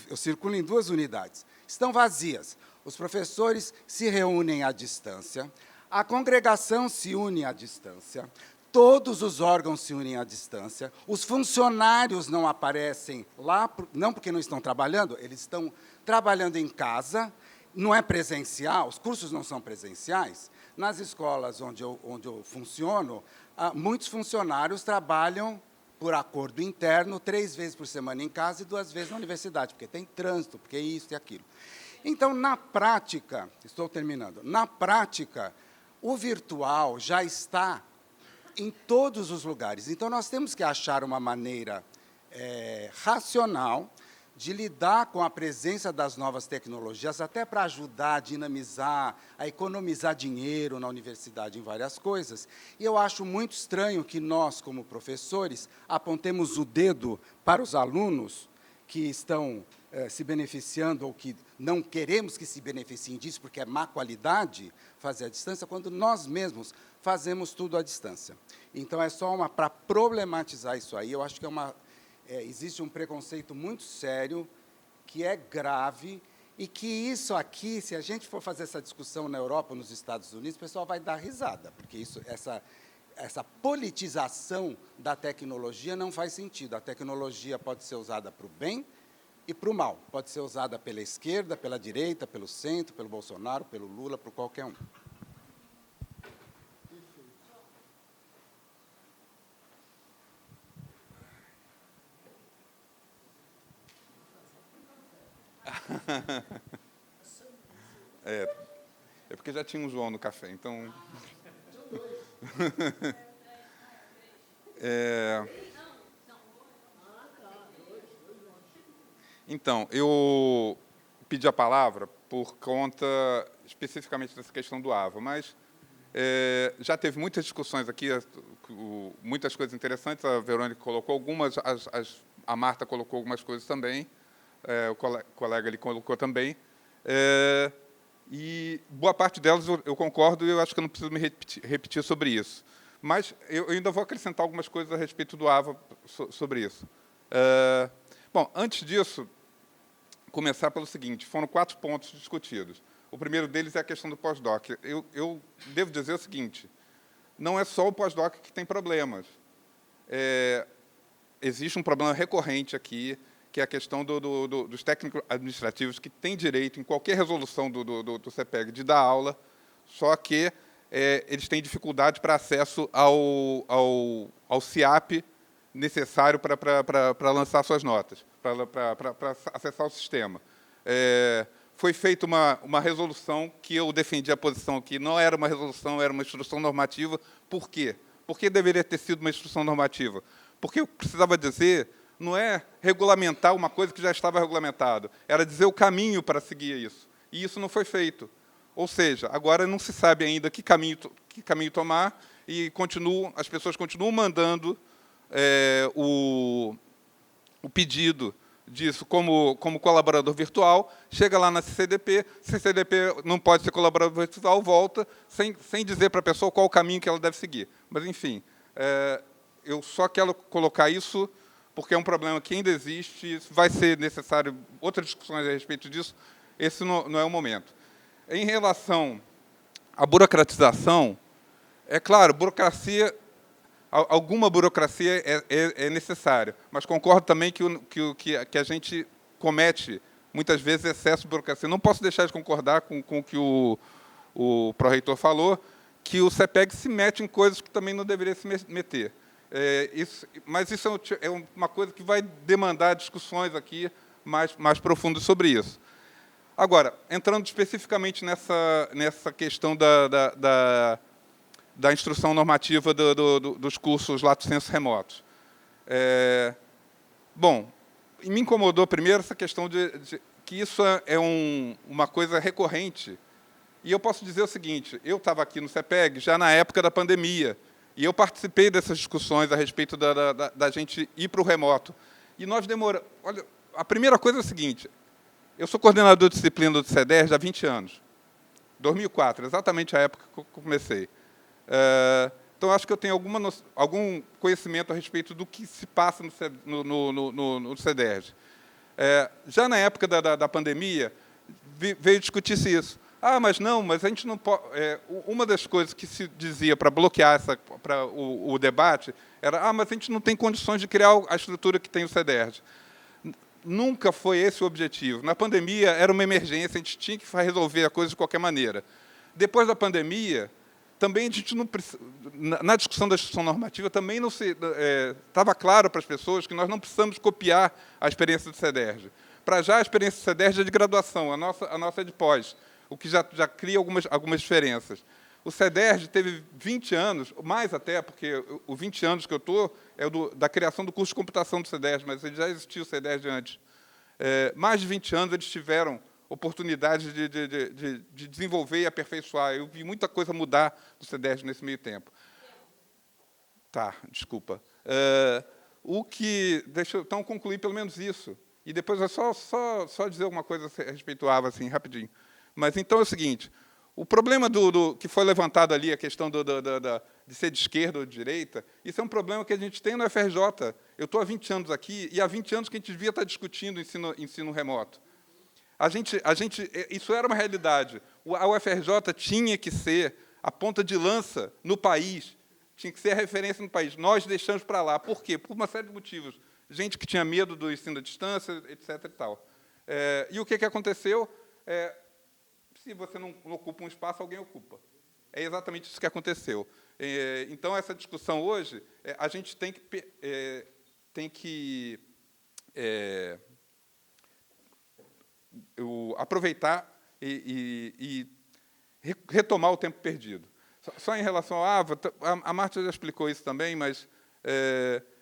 Eu circulo em 2 unidades. Estão vazias. Os professores se reúnem à distância, a congregação se une à distância, todos os órgãos se unem à distância, os funcionários não aparecem lá, não porque não estão trabalhando, eles estão trabalhando em casa, não é presencial, os cursos não são presenciais. Nas escolas onde eu funciono, muitos funcionários trabalham por acordo interno 3 vezes por semana em casa e 2 vezes na universidade, porque tem trânsito, porque isso e aquilo. Então, na prática, estou terminando, na prática, o virtual já está em todos os lugares. Então, nós temos que achar uma maneira racional de lidar com a presença das novas tecnologias, até para ajudar a dinamizar, a economizar dinheiro na universidade em várias coisas. E eu acho muito estranho que nós, como professores, apontemos o dedo para os alunos que estão se beneficiando ou que não queremos que se beneficiem disso, porque é má qualidade fazer à distância, quando nós mesmos fazemos tudo à distância. Então, é só para problematizar isso aí. Eu acho que existe um preconceito muito sério, que é grave, e que isso aqui, se a gente for fazer essa discussão na Europa, nos Estados Unidos, o pessoal vai dar risada, porque essa politização da tecnologia não faz sentido. A tecnologia pode ser usada para o bem e para o mal. Pode ser usada pela esquerda, pela direita, pelo centro, pelo Bolsonaro, pelo Lula, por qualquer um. É porque já tinha um João no café, então... Então, eu pedi a palavra por conta, especificamente, dessa questão do AVA, mas Já teve muitas discussões aqui, muitas coisas interessantes, a Verônica colocou algumas, a Marta colocou algumas coisas também, o colega ali colocou também, e boa parte delas eu concordo e eu acho que eu não preciso me repetir sobre isso. Mas eu ainda vou acrescentar algumas coisas a respeito do AVA sobre isso. Bom, antes disso, começar pelo seguinte, foram 4 pontos discutidos. O primeiro deles é a questão do pós-doc. Eu devo dizer o seguinte, não é só o pós-doc que tem problemas. Existe um problema recorrente aqui, que é a questão dos técnicos administrativos que têm direito, em qualquer resolução do CEPEG, de dar aula, só que eles têm dificuldade para acesso ao CIAP necessário para lançar suas notas, para acessar o sistema. Foi feita uma resolução que eu defendi a posição aqui, não era uma resolução, era uma instrução normativa. Por quê? Por que deveria ter sido uma instrução normativa? Porque eu precisava dizer, não é regulamentar uma coisa que já estava regulamentado, era dizer o caminho para seguir isso. E isso não foi feito. Ou seja, agora não se sabe ainda que caminho tomar e as pessoas continuam mandando o pedido disso como colaborador virtual, chega lá na CCDP, CCDP não pode ser colaborador virtual, volta, sem dizer para a pessoa qual o caminho que ela deve seguir. Mas, enfim, eu só quero colocar isso porque é um problema que ainda existe, vai ser necessário outras discussões a respeito disso, esse não é o momento. Em relação à burocratização, é claro, alguma burocracia é necessária, mas concordo também que a gente comete, muitas vezes, excesso de burocracia. Não posso deixar de concordar com o que o pró-reitor falou, que o CEPEG se mete em coisas que também não deveria se meter. Mas isso é uma coisa que vai demandar discussões aqui mais profundas sobre isso. Agora, entrando especificamente nessa questão da instrução normativa dos cursos lato sensu remotos. Bom, me incomodou primeiro essa questão que isso é uma coisa recorrente. E eu posso dizer o seguinte, eu estava aqui no CEPEG já na época da pandemia, e eu participei dessas discussões a respeito da gente ir para o remoto. E nós demoramos... Olha, a primeira coisa é a seguinte, eu sou coordenador de disciplina do CEDERJ há 20 anos, 2004, exatamente a época que eu comecei. Então, acho que eu tenho algum conhecimento a respeito do que se passa no CEDERJ. Já na época da pandemia, veio discutir-se isso. Mas a gente não pode... uma das coisas que se dizia para bloquear o debate era mas a gente não tem condições de criar a estrutura que tem o CEDERJ. Nunca foi esse o objetivo. Na pandemia, era uma emergência, a gente tinha que resolver a coisa de qualquer maneira. Depois da pandemia, também a gente não na discussão da instrução normativa também não estava claro para as pessoas que nós não precisamos copiar a experiência do CEDERJ. Para já, a experiência do CEDERJ é de graduação, a nossa é de pós, o que já cria algumas diferenças. O CEDERJ teve 20 anos, mais até, porque os 20 anos que eu estou é da criação do curso de computação do CEDERJ, mas já existia o CEDERJ antes. Mais de 20 anos eles tiveram oportunidade de desenvolver e aperfeiçoar. Eu vi muita coisa mudar do CEDERJ nesse meio tempo. Tá, desculpa. Deixa eu, então, concluir pelo menos isso. E depois é só dizer alguma coisa a respeito do AVA, assim, rapidinho. Mas, então, é o seguinte, o problema que foi levantado ali, a questão de ser de esquerda ou de direita, isso é um problema que a gente tem no FRJ. Eu estou há 20 anos aqui, e há 20 anos que a gente devia estar discutindo ensino remoto. Isso era uma realidade. A UFRJ tinha que ser a ponta de lança no país, tinha que ser a referência no país. Nós deixamos para lá. Por quê? Por uma série de motivos. Gente que tinha medo do ensino à distância, etc. E tal. E o que aconteceu? Se você não ocupa um espaço, alguém ocupa. É exatamente isso que aconteceu. Então, essa discussão hoje, a gente tem que aproveitar e retomar o tempo perdido. Só em relação ao AVA, a Marta já explicou isso também, mas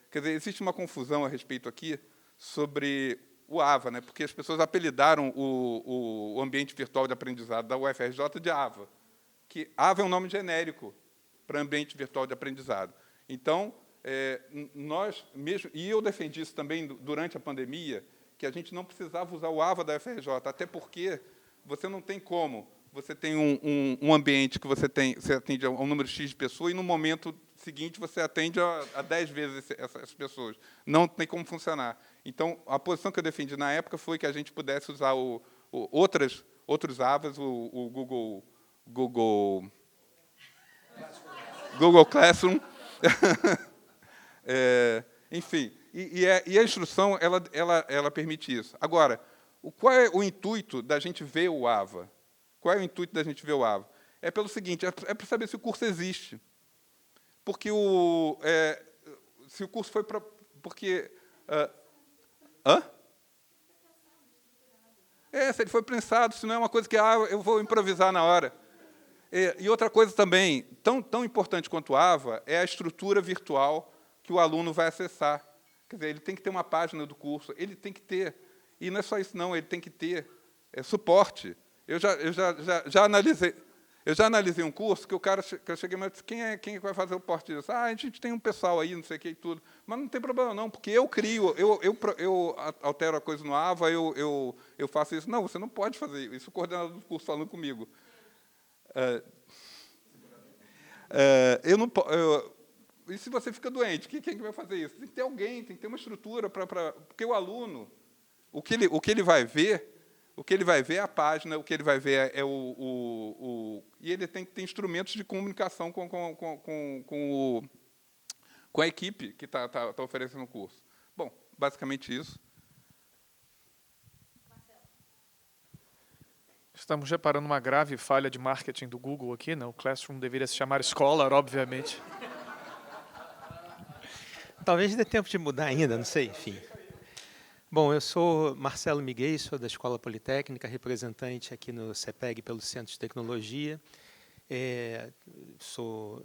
quer dizer, existe uma confusão a respeito aqui sobre o AVA, né? Porque as pessoas apelidaram o ambiente virtual de aprendizado da UFRJ de AVA. que AVA é um nome genérico para ambiente virtual de aprendizado. Então, nós mesmo, e eu defendi isso também durante a pandemia, que a gente não precisava usar o AVA da UFRJ, até porque você não tem como. Você tem um ambiente que você atende a um número X de pessoas, e no momento seguinte você atende a 10 vezes essas pessoas. Não tem como funcionar. Então, a posição que eu defendi na época foi que a gente pudesse usar outros AVAs, o Google Classroom. Enfim, e a instrução ela permite isso. Agora, qual é o intuito da gente ver o AVA? Qual é o intuito da gente ver o AVA? É pelo seguinte, é para saber se o curso existe. Porque se o curso foi para... Porque... se ele foi pensado, se não é uma coisa que eu vou improvisar na hora. E outra coisa também, tão importante quanto o AVA, é a estrutura virtual que o aluno vai acessar. Quer dizer, ele tem que ter uma página do curso, ele tem que ter... E não é só isso, não, ele tem que ter suporte. Eu já analisei um curso que eu cheguei e disse, quem é que vai fazer o porte disso? A gente tem um pessoal aí, não sei o que e tudo. Mas não tem problema, não, porque eu crio, eu altero a coisa no AVA, eu faço isso. Não, você não pode fazer isso, o coordenador do curso falando comigo. E se você fica doente, quem que vai fazer isso? Tem que ter alguém, tem que ter uma estrutura porque o aluno, o que ele vai ver é a página, o que ele vai ver e ele tem que ter instrumentos de comunicação com a equipe que está oferecendo o curso. Bom, basicamente isso. Estamos reparando uma grave falha de marketing do Google aqui, né? O Classroom deveria se chamar Scholar, obviamente. Talvez dê tempo de mudar ainda, não sei, enfim. Bom, eu sou Marcelo Miguel, sou da Escola Politécnica, representante aqui no CEPEG pelo Centro de Tecnologia. Sou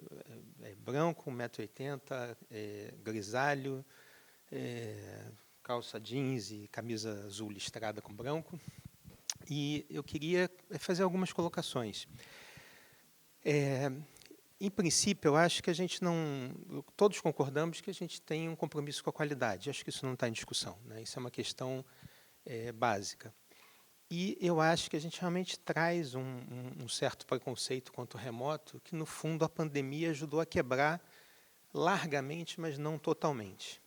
branco, 1,80 m, grisalho, calça jeans e camisa azul listrada com branco. E eu queria fazer algumas colocações. Em princípio, eu acho que a gente não... Todos concordamos que a gente tem um compromisso com a qualidade. Acho que isso não está em discussão, né? Isso é uma questão básica. E eu acho que a gente realmente traz um certo preconceito quanto ao remoto, que, no fundo, a pandemia ajudou a quebrar largamente, mas não totalmente.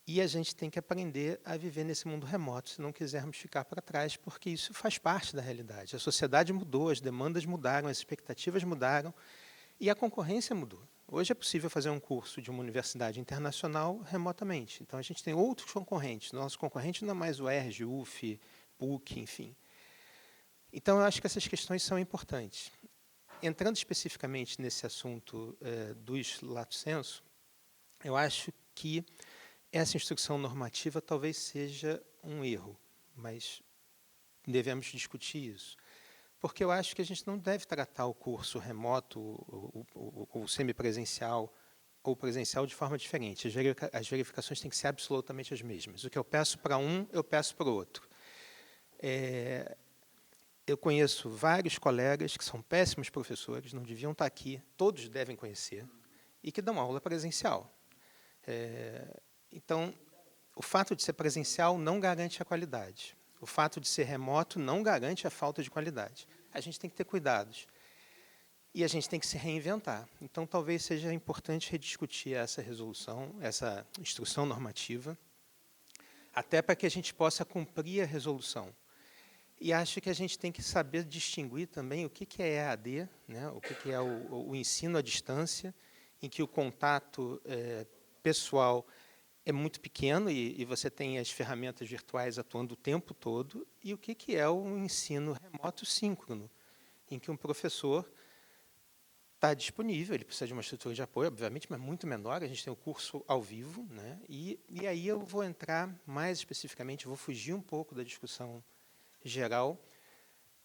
E a gente tem que aprender a viver nesse mundo remoto, se não quisermos ficar para trás, porque isso faz parte da realidade. A sociedade mudou, as demandas mudaram, as expectativas mudaram, e a concorrência mudou. Hoje é possível fazer um curso de uma universidade internacional remotamente. Então, a gente tem outros concorrentes. Nosso concorrente não é mais o ERJ, UF, PUC, enfim. Então, eu acho que essas questões são importantes. Entrando especificamente nesse assunto dos lato sensu, eu acho que essa instrução normativa talvez seja um erro, mas devemos discutir isso. Porque eu acho que a gente não deve tratar o curso remoto, ou semipresencial, ou presencial de forma diferente. As verificações têm que ser absolutamente as mesmas. O que eu peço para um, eu peço para o outro. Eu conheço vários colegas que são péssimos professores, não deviam estar aqui, todos devem conhecer, e que dão aula presencial. Então, o fato de ser presencial não garante a qualidade. O fato de ser remoto não garante a falta de qualidade. A gente tem que ter cuidados. E a gente tem que se reinventar. Então, talvez seja importante rediscutir essa resolução, essa instrução normativa, até para que a gente possa cumprir a resolução. E acho que a gente tem que saber distinguir também o que é EAD, né? O que é o ensino à distância, em que o contato pessoal é muito pequeno e você tem as ferramentas virtuais atuando o tempo todo, e o que é o ensino remoto síncrono, em que um professor está disponível, ele precisa de uma estrutura de apoio, obviamente, mas muito menor, a gente tem o curso ao vivo, né? E aí eu vou entrar mais especificamente, vou fugir um pouco da discussão geral,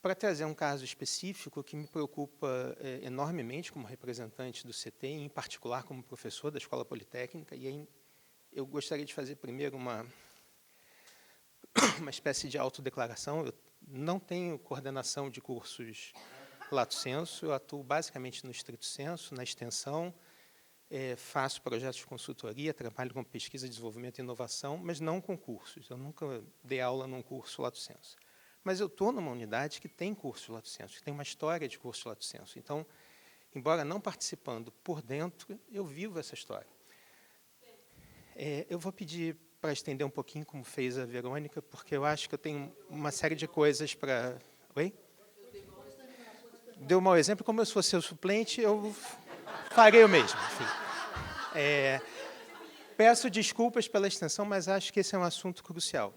para trazer um caso específico que me preocupa enormemente como representante do CT, e em particular como professor da Escola Politécnica, e aí eu gostaria de fazer primeiro uma espécie de autodeclaração. Eu não tenho coordenação de cursos lato sensu, eu atuo basicamente no estrito sensu, na extensão, faço projetos de consultoria, trabalho com pesquisa, desenvolvimento e inovação, mas não com cursos. Eu nunca dei aula num curso lato sensu. Mas eu estou numa unidade que tem curso lato sensu, que tem uma história de curso lato sensu. Então, embora não participando por dentro, eu vivo essa história. Eu vou pedir para estender um pouquinho, como fez a Verônica, porque eu acho que eu tenho uma série de coisas para... Oi? Deu um mau exemplo, como eu fosse seu suplente, eu farei o mesmo. Enfim. Peço desculpas pela extensão, mas acho que esse é um assunto crucial.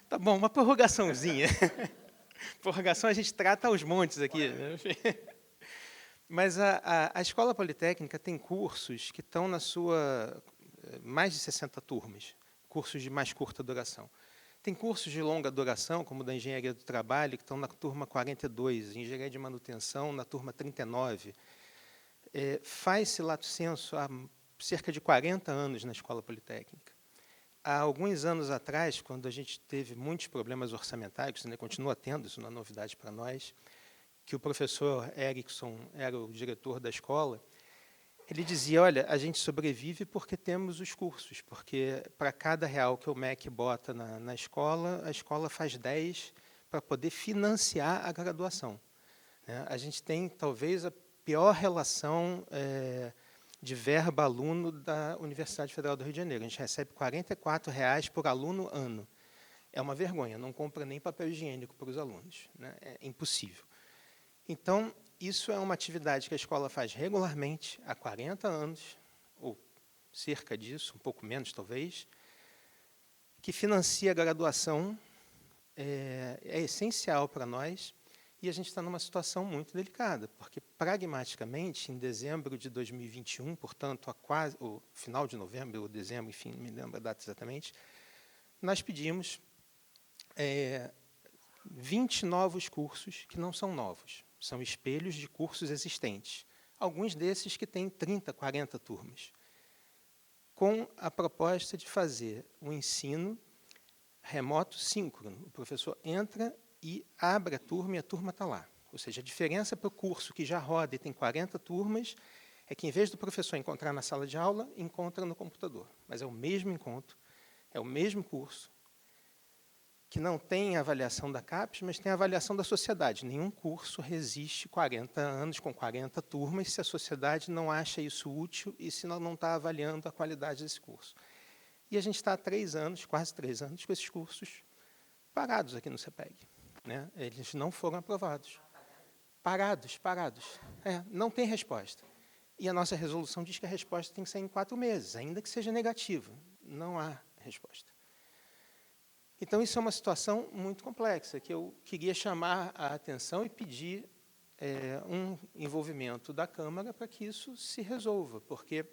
Tá bom, uma prorrogaçãozinha. Prorrogação a gente trata aos montes aqui. Mas a Escola Politécnica tem cursos que estão na sua... mais de 60 turmas, cursos de mais curta duração. Tem cursos de longa duração, como o da Engenharia do Trabalho, que estão na turma 42, Engenharia de Manutenção na turma 39. Faz-se lato sensu há cerca de 40 anos na Escola Politécnica. Há alguns anos atrás, quando a gente teve muitos problemas orçamentários, né, continua tendo, isso não é novidade para nós, que o professor Erickson era o diretor da escola, ele dizia, olha, a gente sobrevive porque temos os cursos, porque para cada real que o MEC bota na escola, a escola faz 10 para poder financiar a graduação. A gente tem, talvez, a pior relação de verba-aluno da Universidade Federal do Rio de Janeiro. A gente recebe R$ 44,00 por aluno ano. É uma vergonha, não compra nem papel higiênico para os alunos. Né? É impossível. Então, isso é uma atividade que a escola faz regularmente há 40 anos, ou cerca disso, um pouco menos talvez, que financia a graduação, é essencial para nós, e a gente está numa situação muito delicada, porque, pragmaticamente, em dezembro de 2021, portanto, o final de novembro, ou dezembro, enfim, não me lembro a data exatamente, nós pedimos 20 novos cursos que não são novos. São espelhos de cursos existentes. Alguns desses que têm 30, 40 turmas. Com a proposta de fazer um ensino remoto síncrono. O professor entra e abre a turma e a turma está lá. Ou seja, a diferença para o curso que já roda e tem 40 turmas é que, em vez do professor encontrar na sala de aula, encontra no computador. Mas é o mesmo encontro, é o mesmo curso, que não tem a avaliação da CAPES, mas tem a avaliação da sociedade. Nenhum curso resiste 40 anos com 40 turmas se a sociedade não acha isso útil e se não está avaliando a qualidade desse curso. E a gente está há 3 anos, quase 3 anos, com esses cursos parados aqui no CEPEG. Né? Eles não foram aprovados. Parados. Não tem resposta. E a nossa resolução diz que a resposta tem que ser em 4 meses, ainda que seja negativa. Não há resposta. Então, isso é uma situação muito complexa, que eu queria chamar a atenção e pedir um envolvimento da Câmara para que isso se resolva, porque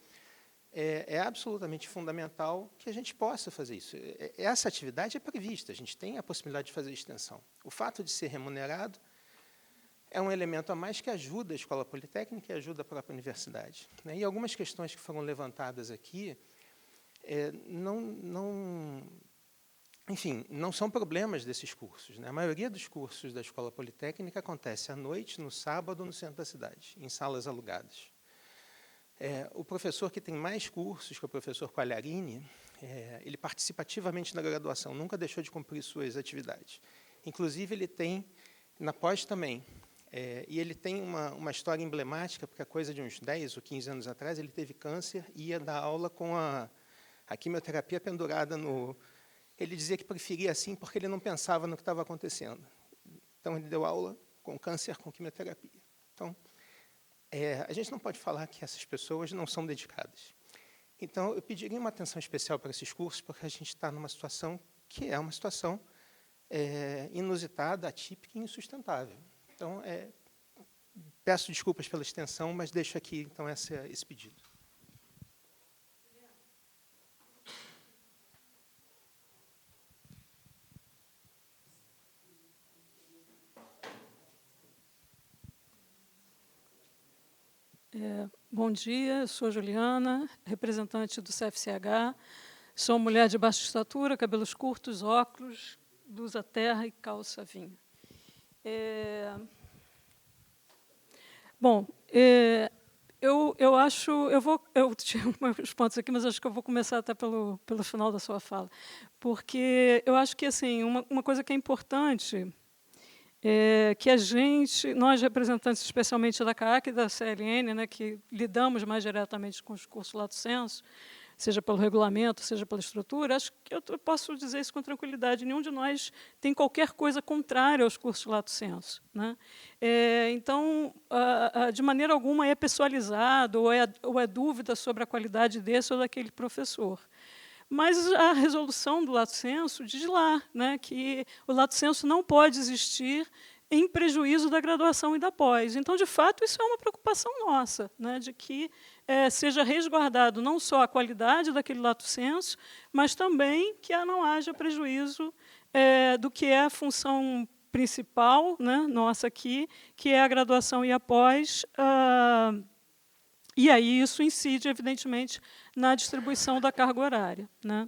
é absolutamente fundamental que a gente possa fazer isso. Essa atividade é prevista, a gente tem a possibilidade de fazer extensão. O fato de ser remunerado é um elemento a mais que ajuda a Escola Politécnica e ajuda a própria universidade. Né? E algumas questões que foram levantadas aqui enfim, não são problemas desses cursos. Né? A maioria dos cursos da Escola Politécnica acontece à noite, no sábado, no centro da cidade, em salas alugadas. O professor que tem mais cursos, que é o professor Quagliarini, ele participa ativamente na graduação, nunca deixou de cumprir suas atividades. Inclusive, ele tem, na pós também, e ele tem uma história emblemática, porque a coisa de uns 10 ou 15 anos atrás, ele teve câncer e ia dar aula com a quimioterapia pendurada no... Ele dizia que preferia assim porque ele não pensava no que estava acontecendo. Então, ele deu aula com câncer, com quimioterapia. Então, a gente não pode falar que essas pessoas não são dedicadas. Então, eu pediria uma atenção especial para esses cursos, porque a gente está numa situação que é uma situação inusitada, atípica e insustentável. Então, peço desculpas pela extensão, mas deixo aqui, então, esse pedido. Bom dia, eu sou Juliana, representante do CFCH. Sou mulher de baixa estatura, cabelos curtos, óculos, produza terra e calça vinho. Bom, eu acho, eu tinha uns pontos aqui, mas acho que eu vou começar até pelo final da sua fala, porque eu acho que assim uma coisa que é importante é que nós representantes, especialmente da CAAC e da CLN, né, que lidamos mais diretamente com os cursos Lato Sensu, seja pelo regulamento, seja pela estrutura, acho que eu posso dizer isso com tranquilidade. Nenhum de nós tem qualquer coisa contrária aos cursos Lato Sensu, né? Então, de maneira alguma, é pessoalizado ou é dúvida sobre a qualidade desse ou daquele professor. Mas a resolução do Lato Sensu diz lá, né, que o Lato Sensu não pode existir em prejuízo da graduação e da pós. Então, de fato, isso é uma preocupação nossa, né, de que seja resguardado não só a qualidade daquele Lato Sensu, mas também que não haja prejuízo do que é a função principal, né, nossa aqui, que é a graduação e a pós. E aí isso incide, evidentemente, na distribuição da carga horária, né?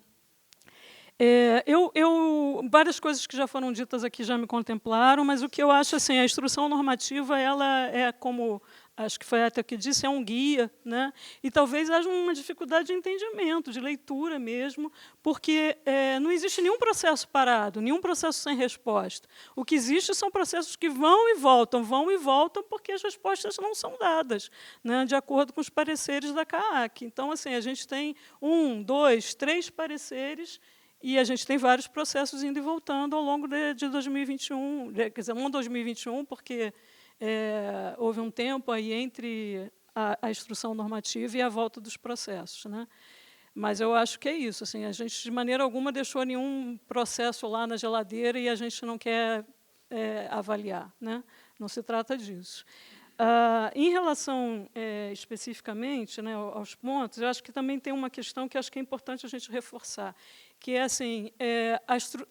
Várias coisas que já foram ditas aqui já me contemplaram, mas o que eu acho, assim, a instrução normativa, ela é, como acho que foi até que disse, é um guia, né? E talvez haja uma dificuldade de entendimento, de leitura mesmo, porque não existe nenhum processo parado, nenhum processo sem resposta. O que existe são processos que vão e voltam, porque as respostas não são dadas, né, de acordo com os pareceres da CAAC. Então, assim, a gente tem 1, 2, 3 pareceres e a gente tem vários processos indo e voltando ao longo de 2021, quer dizer, 2021, porque houve um tempo aí entre a instrução normativa e a volta dos processos, né? Mas eu acho que é isso. Assim, a gente, de maneira alguma, deixou nenhum processo lá na geladeira e a gente não quer avaliar, né? Não se trata disso. Em relação, especificamente, né, aos pontos, eu acho que também tem uma questão que acho que é importante a gente reforçar, que é assim,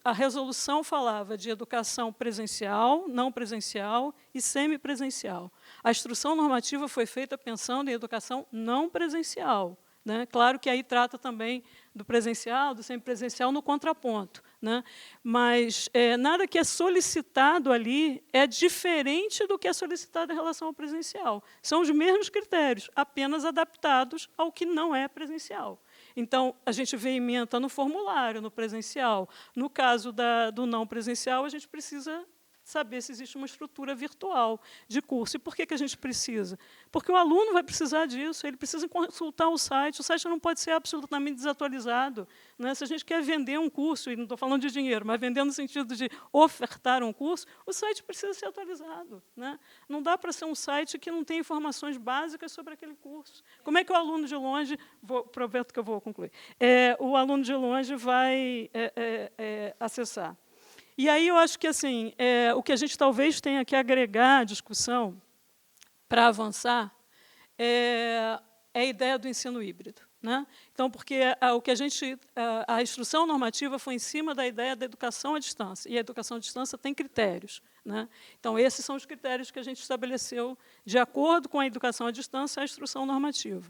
a resolução falava de educação presencial, não presencial e semipresencial. A instrução normativa foi feita pensando em educação não presencial, né? Claro que aí trata também do presencial, do semipresencial no contraponto, né? Mas nada que é solicitado ali é diferente do que é solicitado em relação ao presencial. São os mesmos critérios, apenas adaptados ao que não é presencial. Então, a gente vê ementa no formulário, no presencial. No caso do não presencial, a gente precisa saber se existe uma estrutura virtual de curso. E por que a gente precisa? Porque o aluno vai precisar disso, ele precisa consultar o site não pode ser absolutamente desatualizado, né? Se a gente quer vender um curso, e não estou falando de dinheiro, mas vender no sentido de ofertar um curso, o site precisa ser atualizado, né? Não dá para ser um site que não tem informações básicas sobre aquele curso. Como é que o aluno de longe, prometo que eu vou concluir, o aluno de longe vai acessar? E aí eu acho que assim, o que a gente talvez tenha que agregar à discussão para avançar é a ideia do ensino híbrido, né? Então, porque a instrução normativa foi em cima da ideia da educação à distância, e a educação à distância tem critérios, né? Então, esses são os critérios que a gente estabeleceu de acordo com a educação à distância a instrução normativa.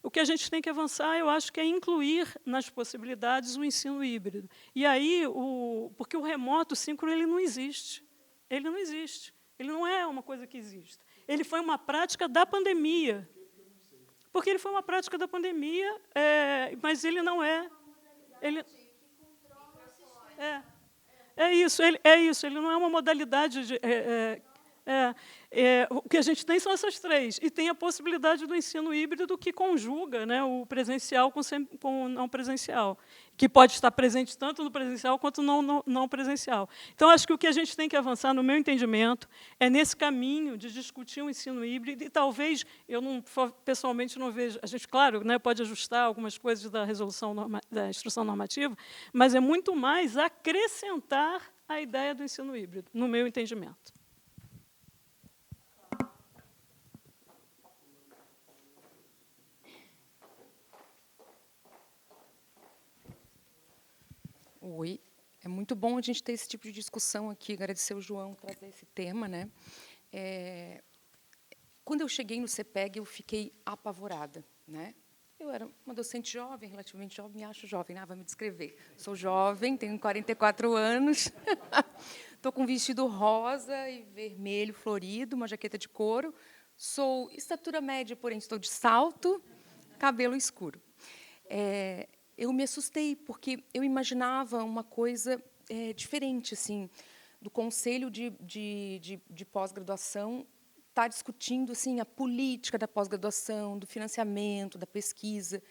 O que a gente tem que avançar, eu acho que é incluir nas possibilidades o ensino híbrido. E aí, porque o remoto síncrono ele não existe. Ele não existe. Ele não é uma coisa que existe. Ele foi uma prática da pandemia. Porque ele foi uma prática da pandemia, mas ele não é. Isso, ele não é uma modalidade de. O que a gente tem são essas três. E tem a possibilidade do ensino híbrido que conjuga, né, o presencial com o não presencial, que pode estar presente tanto no presencial quanto no não presencial. Então, acho que o que a gente tem que avançar, no meu entendimento, é nesse caminho de discutir o ensino híbrido, e talvez, pessoalmente não vejo, a gente, claro, né, pode ajustar algumas coisas da resolução da instrução normativa, mas é muito mais acrescentar a ideia do ensino híbrido, no meu entendimento. Oi, é muito bom a gente ter esse tipo de discussão aqui, agradecer o João trazer esse tema, né? Quando eu cheguei no CEPEG, eu fiquei apavorada, né? Eu era uma docente jovem, relativamente jovem, me acho jovem, vai me descrever. Sou jovem, tenho 44 anos, estou com um vestido rosa e vermelho florido, uma jaqueta de couro, sou estatura média, porém estou de salto, cabelo escuro. Eu me assustei, porque eu imaginava uma coisa diferente, assim, do conselho de pós-graduação está discutindo assim a política da pós-graduação, do financiamento, da pesquisa.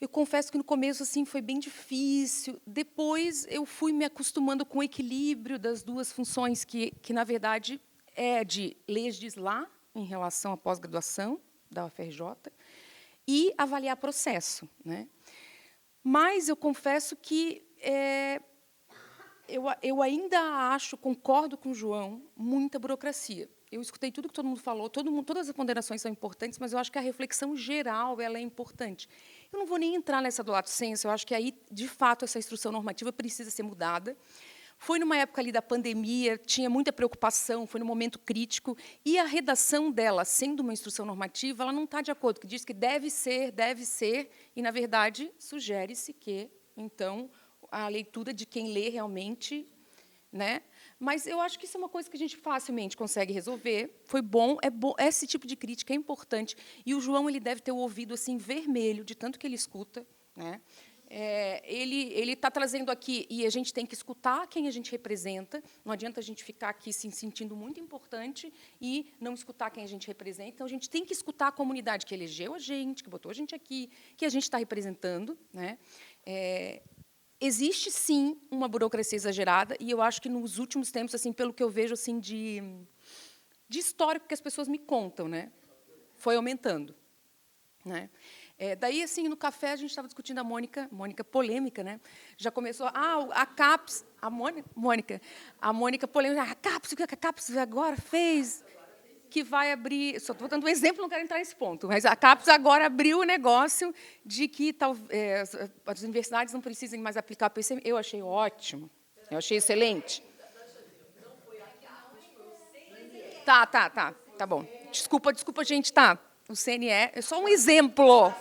Eu confesso que no começo assim foi bem difícil. Depois eu fui me acostumando com o equilíbrio das duas funções que na verdade é de legislar em relação à pós-graduação da UFRJ e avaliar processo, né? Mas eu confesso que eu ainda acho, concordo com o João, muita burocracia. Eu escutei tudo que todo mundo falou, todas as ponderações são importantes, mas eu acho que a reflexão geral ela é importante. Eu não vou nem entrar nessa do lato sensu, eu acho que aí, de fato, essa instrução normativa precisa ser mudada. Foi numa época ali da pandemia, tinha muita preocupação, foi num momento crítico, e a redação dela, sendo uma instrução normativa, ela não está de acordo, que diz que deve ser, e, na verdade, sugere-se que, então, a leitura de quem lê realmente, né? Mas eu acho que isso é uma coisa que a gente facilmente consegue resolver. Foi bom, esse tipo de crítica é importante. E o João ele deve ter o ouvido assim vermelho de tanto que ele escuta, né? Ele está trazendo aqui e a gente tem que escutar quem a gente representa. Não adianta a gente ficar aqui se sentindo muito importante e não escutar quem a gente representa. Então a gente tem que escutar a comunidade que elegeu a gente, que botou a gente aqui, que a gente está representando, né? Existe, sim, uma burocracia exagerada, e eu acho que, nos últimos tempos, assim, pelo que eu vejo assim, de histórico que as pessoas me contam, né, foi aumentando. Né? Daí, assim, no café, a gente estava discutindo a Mônica polêmica, né? Já começou, a CAPES, a Mônica polêmica, a CAPES, o que a CAPES agora fez? Que vai abrir, só estou dando um exemplo, não quero entrar nesse ponto, mas a CAPES agora abriu o negócio de que as universidades não precisem mais aplicar o PCM. Eu achei ótimo, eu achei excelente. Tá bom. Desculpa, gente, tá. O CNE é só um exemplo.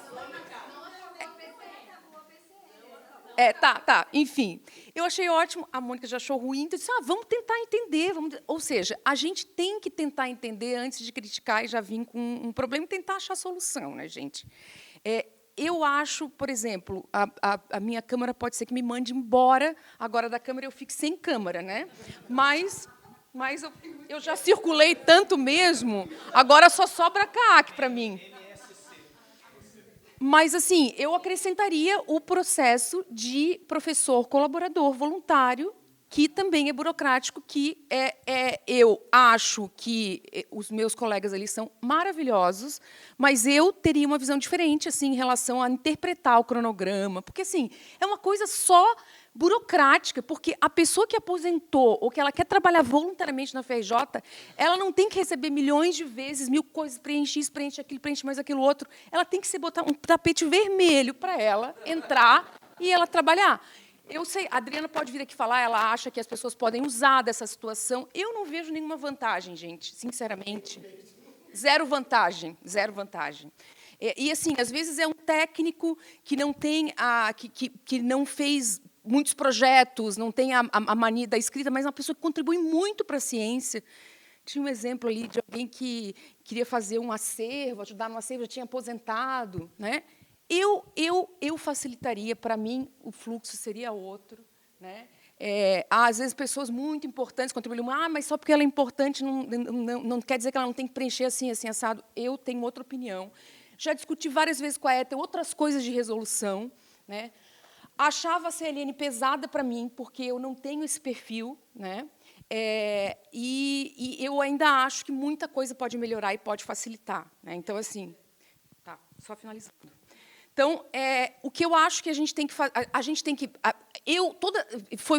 Enfim, eu achei ótimo, a Mônica já achou ruim, então disse, vamos tentar entender. Ou seja, a gente tem que tentar entender antes de criticar e já vir com um problema e tentar achar solução, né, gente? Eu acho, por exemplo, a minha Câmara pode ser que me mande embora, agora da Câmara eu fico sem Câmara, né? Mas eu já circulei tanto mesmo, agora só sobra CAC para mim. Mas, assim, eu acrescentaria o processo de professor colaborador voluntário, que também é burocrático, que eu acho que os meus colegas ali são maravilhosos, mas eu teria uma visão diferente assim, em relação a interpretar o cronograma, porque assim, é uma coisa só burocrática, porque a pessoa que aposentou ou que ela quer trabalhar voluntariamente na FRJ, ela não tem que receber milhões de vezes, 1000 coisas, preenche isso, preenche aquilo, preenche mais aquilo outro. Ela tem que se botar um tapete vermelho para ela entrar e ela trabalhar. Eu sei, a Adriana pode vir aqui falar, ela acha que as pessoas podem usar dessa situação. Eu não vejo nenhuma vantagem, gente, sinceramente. Zero vantagem, zero vantagem. E assim, às vezes é um técnico que não tem que não fez muitos projetos, não tem a mania da escrita, mas é uma pessoa que contribui muito para a ciência. Tinha um exemplo ali de alguém que queria fazer um acervo, ajudar no acervo, já tinha aposentado, né? Eu facilitaria, para mim, o fluxo seria outro. Né? Às vezes, pessoas muito importantes contribuem, mas só porque ela é importante não quer dizer que ela não tem que preencher assim, assado. Eu tenho outra opinião. Já discuti várias vezes com a ETA outras coisas de resolução. Né? Achava a CLN pesada para mim, porque eu não tenho esse perfil. Né? E eu ainda acho que muita coisa pode melhorar e pode facilitar. Né? Então, assim, só finalizando. Então, o que eu acho que a gente tem que fazer...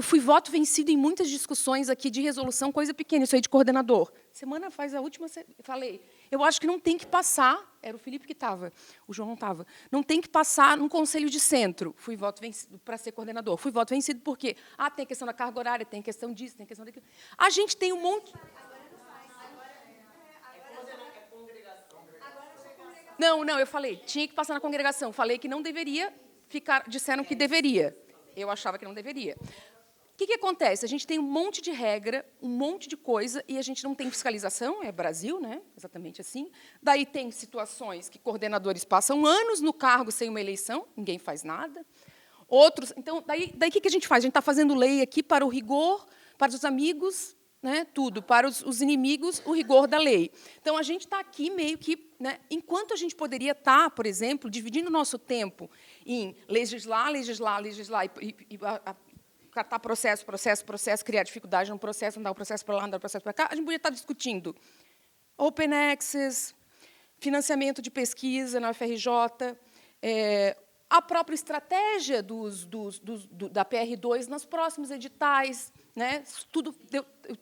Fui voto vencido em muitas discussões aqui de resolução, coisa pequena, isso aí de coordenador. Semana faz a última, falei, eu acho que não tem que passar, era o Felipe que estava, o João não estava, não tem que passar num conselho de centro. Fui voto vencido para ser coordenador. Fui voto vencido por quê? Tem a questão da carga horária, tem a questão disso, tem a questão daquilo. A gente tem um monte... Não, eu falei, tinha que passar na congregação. Falei que não deveria ficar, disseram que deveria. Eu achava que não deveria. O que acontece? A gente tem um monte de regra, um monte de coisa, e a gente não tem fiscalização, é Brasil, né? Exatamente assim. Daí tem situações que coordenadores passam anos no cargo sem uma eleição, ninguém faz nada. Outros, então, daí o que a gente faz? A gente está fazendo lei aqui para o rigor, para os amigos, né? Tudo, para os inimigos, o rigor da lei. Então, a gente está aqui meio que, né? Enquanto a gente poderia estar, por exemplo, dividindo o nosso tempo em legislar e catar processo, criar dificuldade no processo, andar o processo para lá, andar o processo para cá, a gente podia estar discutindo open access, financiamento de pesquisa na UFRJ, a própria estratégia da PR2 nos próximos editais, né? Tudo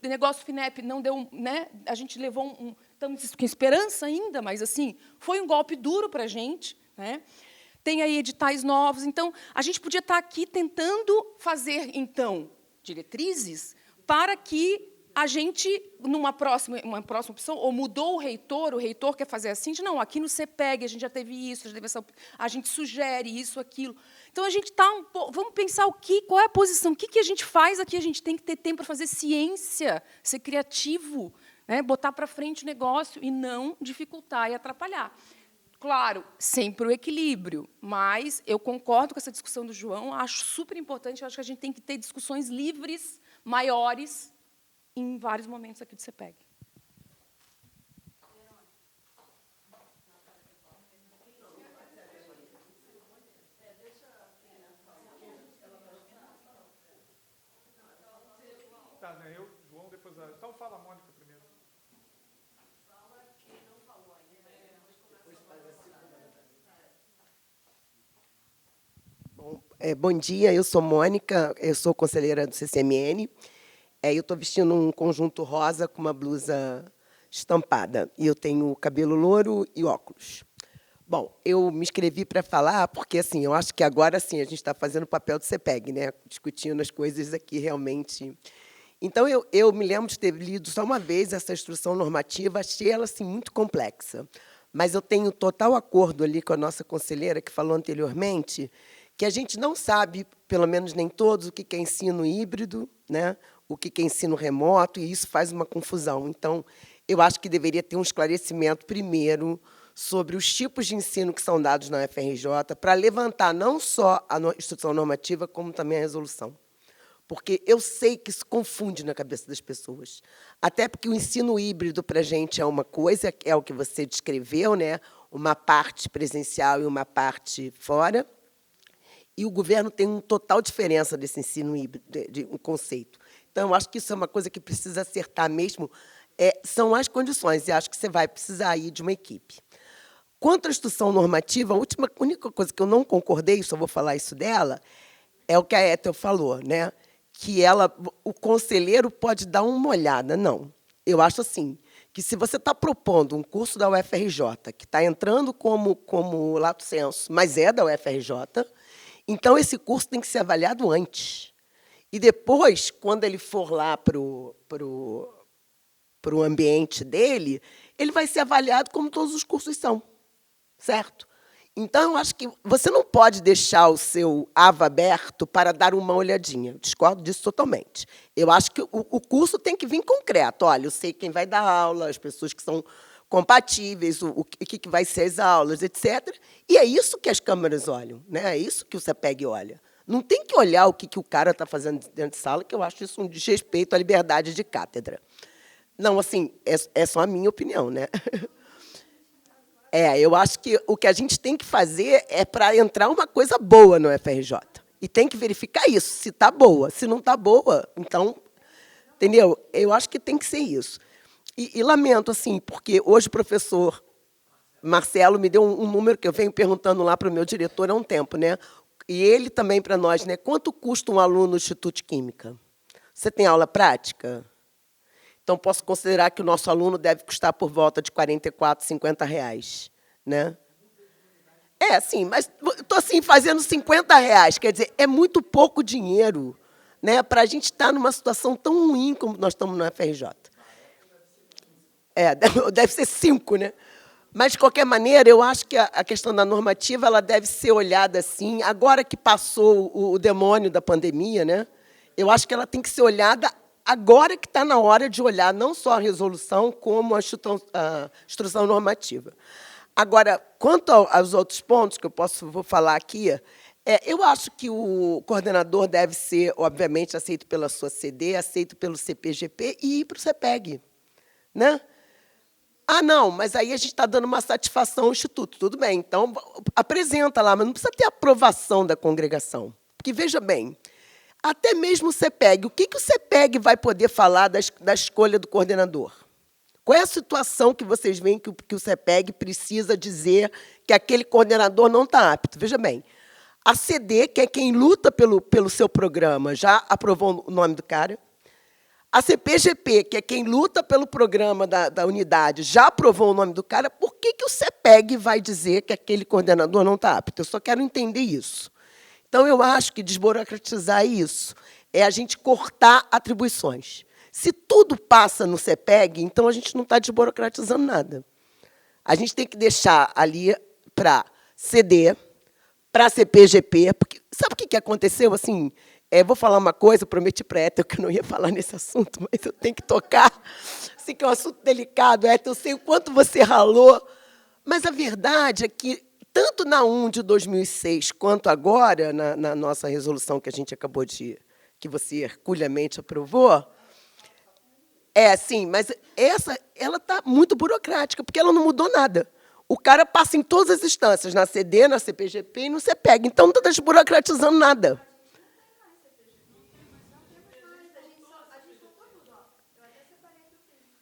o negócio FINEP não deu, né? A gente levou estamos com esperança ainda, mas assim foi um golpe duro para a gente, né? Tem aí editais novos, então a gente podia estar aqui tentando fazer então diretrizes para que a gente, uma próxima opção, ou mudou o reitor quer fazer assim, não, aqui no CPEG a gente já teve isso, a gente sugere isso, aquilo. Então, a gente está vamos pensar qual é a posição, o que a gente faz aqui, a gente tem que ter tempo para fazer ciência, ser criativo, né, botar para frente o negócio e não dificultar e atrapalhar. Claro, sempre o equilíbrio, mas eu concordo com essa discussão do João, acho super importante, eu acho que a gente tem que ter discussões livres, maiores, em vários momentos aqui do CPEG. Tá, né? Eu, João, depois... Então fala a Mônica primeiro. Bom dia, eu sou Mônica, eu sou conselheira do CCMN. Eu estou vestindo um conjunto rosa com uma blusa estampada. E eu tenho cabelo louro e óculos. Bom, eu me inscrevi para falar porque, assim, eu acho que agora sim a gente está fazendo o papel do CPEG, né? Discutindo as coisas aqui realmente. Então, eu me lembro de ter lido só uma vez essa instrução normativa, achei ela assim, muito complexa. Mas eu tenho total acordo ali com a nossa conselheira, que falou anteriormente, que a gente não sabe, pelo menos nem todos, o que é ensino híbrido, né? O que é ensino remoto, e isso faz uma confusão. Então, eu acho que deveria ter um esclarecimento, primeiro, sobre os tipos de ensino que são dados na UFRJ, para levantar não só a instrução normativa, como também a resolução. Porque eu sei que isso confunde na cabeça das pessoas. Até porque o ensino híbrido, para a gente, é uma coisa, é o que você descreveu, né? Uma parte presencial e uma parte fora. E o governo tem uma total diferença desse ensino híbrido, de um conceito. Então, eu acho que isso é uma coisa que precisa acertar mesmo, são as condições, e acho que você vai precisar aí de uma equipe. Quanto à instrução normativa, a única coisa que eu não concordei, só vou falar isso dela, é o que a Ethel falou, né? Que o conselheiro pode dar uma olhada. Não. Eu acho assim, que se você está propondo um curso da UFRJ, que está entrando como lato sensu, mas é da UFRJ, então esse curso tem que ser avaliado antes. E depois, quando ele for lá para o ambiente dele, ele vai ser avaliado como todos os cursos são. Certo? Então, eu acho que você não pode deixar o seu AVA aberto para dar uma olhadinha. Eu discordo disso totalmente. Eu acho que o curso tem que vir concreto. Olha, eu sei quem vai dar aula, as pessoas que são compatíveis, o que vai ser as aulas, etc. E é isso que as câmaras olham, né? É isso que o CPEG olha. Não tem que olhar o que o cara está fazendo dentro de sala, que eu acho isso um desrespeito à liberdade de cátedra. Não, assim, é só a minha opinião, né? Eu acho que o que a gente tem que fazer é para entrar uma coisa boa no UFRJ. E tem que verificar isso, se está boa. Se não está boa, então... Entendeu? Eu acho que tem que ser isso. E lamento, assim, porque hoje o professor Marcelo me deu um número que eu venho perguntando lá para o meu diretor há um tempo, né? E ele também para nós, né? Quanto custa um aluno no Instituto de Química? Você tem aula prática? Então, posso considerar que o nosso aluno deve custar por volta de R$ 44, R$ 50, né? Sim, mas estou assim, fazendo R$ 50, quer dizer, é muito pouco dinheiro, né, para a gente estar numa situação tão ruim como nós estamos na UFRJ. Deve ser 5, né? Mas, de qualquer maneira, eu acho que a questão da normativa ela deve ser olhada assim, agora que passou o demônio da pandemia, né? Eu acho que ela tem que ser olhada agora que está na hora de olhar não só a resolução, como a instrução normativa. Agora, quanto aos outros pontos que vou falar aqui, eu acho que o coordenador deve ser, obviamente, aceito pela sua CD, aceito pelo CPGP e ir para o CEPEG, né? Ah, não, mas aí a gente está dando uma satisfação ao Instituto. Tudo bem, então apresenta lá, mas não precisa ter aprovação da congregação. Porque, veja bem, até mesmo o CEPEG, o que o CEPEG vai poder falar da escolha do coordenador? Qual é a situação que vocês veem que o CEPEG precisa dizer que aquele coordenador não está apto? Veja bem, a CD, que é quem luta pelo seu programa, já aprovou o nome do cara. A CPGP, que é quem luta pelo programa da unidade, já aprovou o nome do cara. Por que o CEPEG vai dizer que aquele coordenador não está apto? Eu só quero entender isso. Então, eu acho que desburocratizar isso é a gente cortar atribuições. Se tudo passa no CEPEG, então a gente não está desburocratizando nada. A gente tem que deixar ali para CD, para CPGP, porque sabe o que aconteceu? Assim, vou falar uma coisa, prometi para Éter que eu não ia falar nesse assunto, mas eu tenho que tocar. Sei que é um assunto delicado, Éter, eu sei o quanto você ralou, mas a verdade é que, tanto na 1 de 2006, quanto agora, na nossa resolução que a gente acabou que você herculeamente aprovou, sim, mas ela está muito burocrática, porque ela não mudou nada. O cara passa em todas as instâncias, na CD, na CPGP e no CEPEG, então não está desburocratizando nada.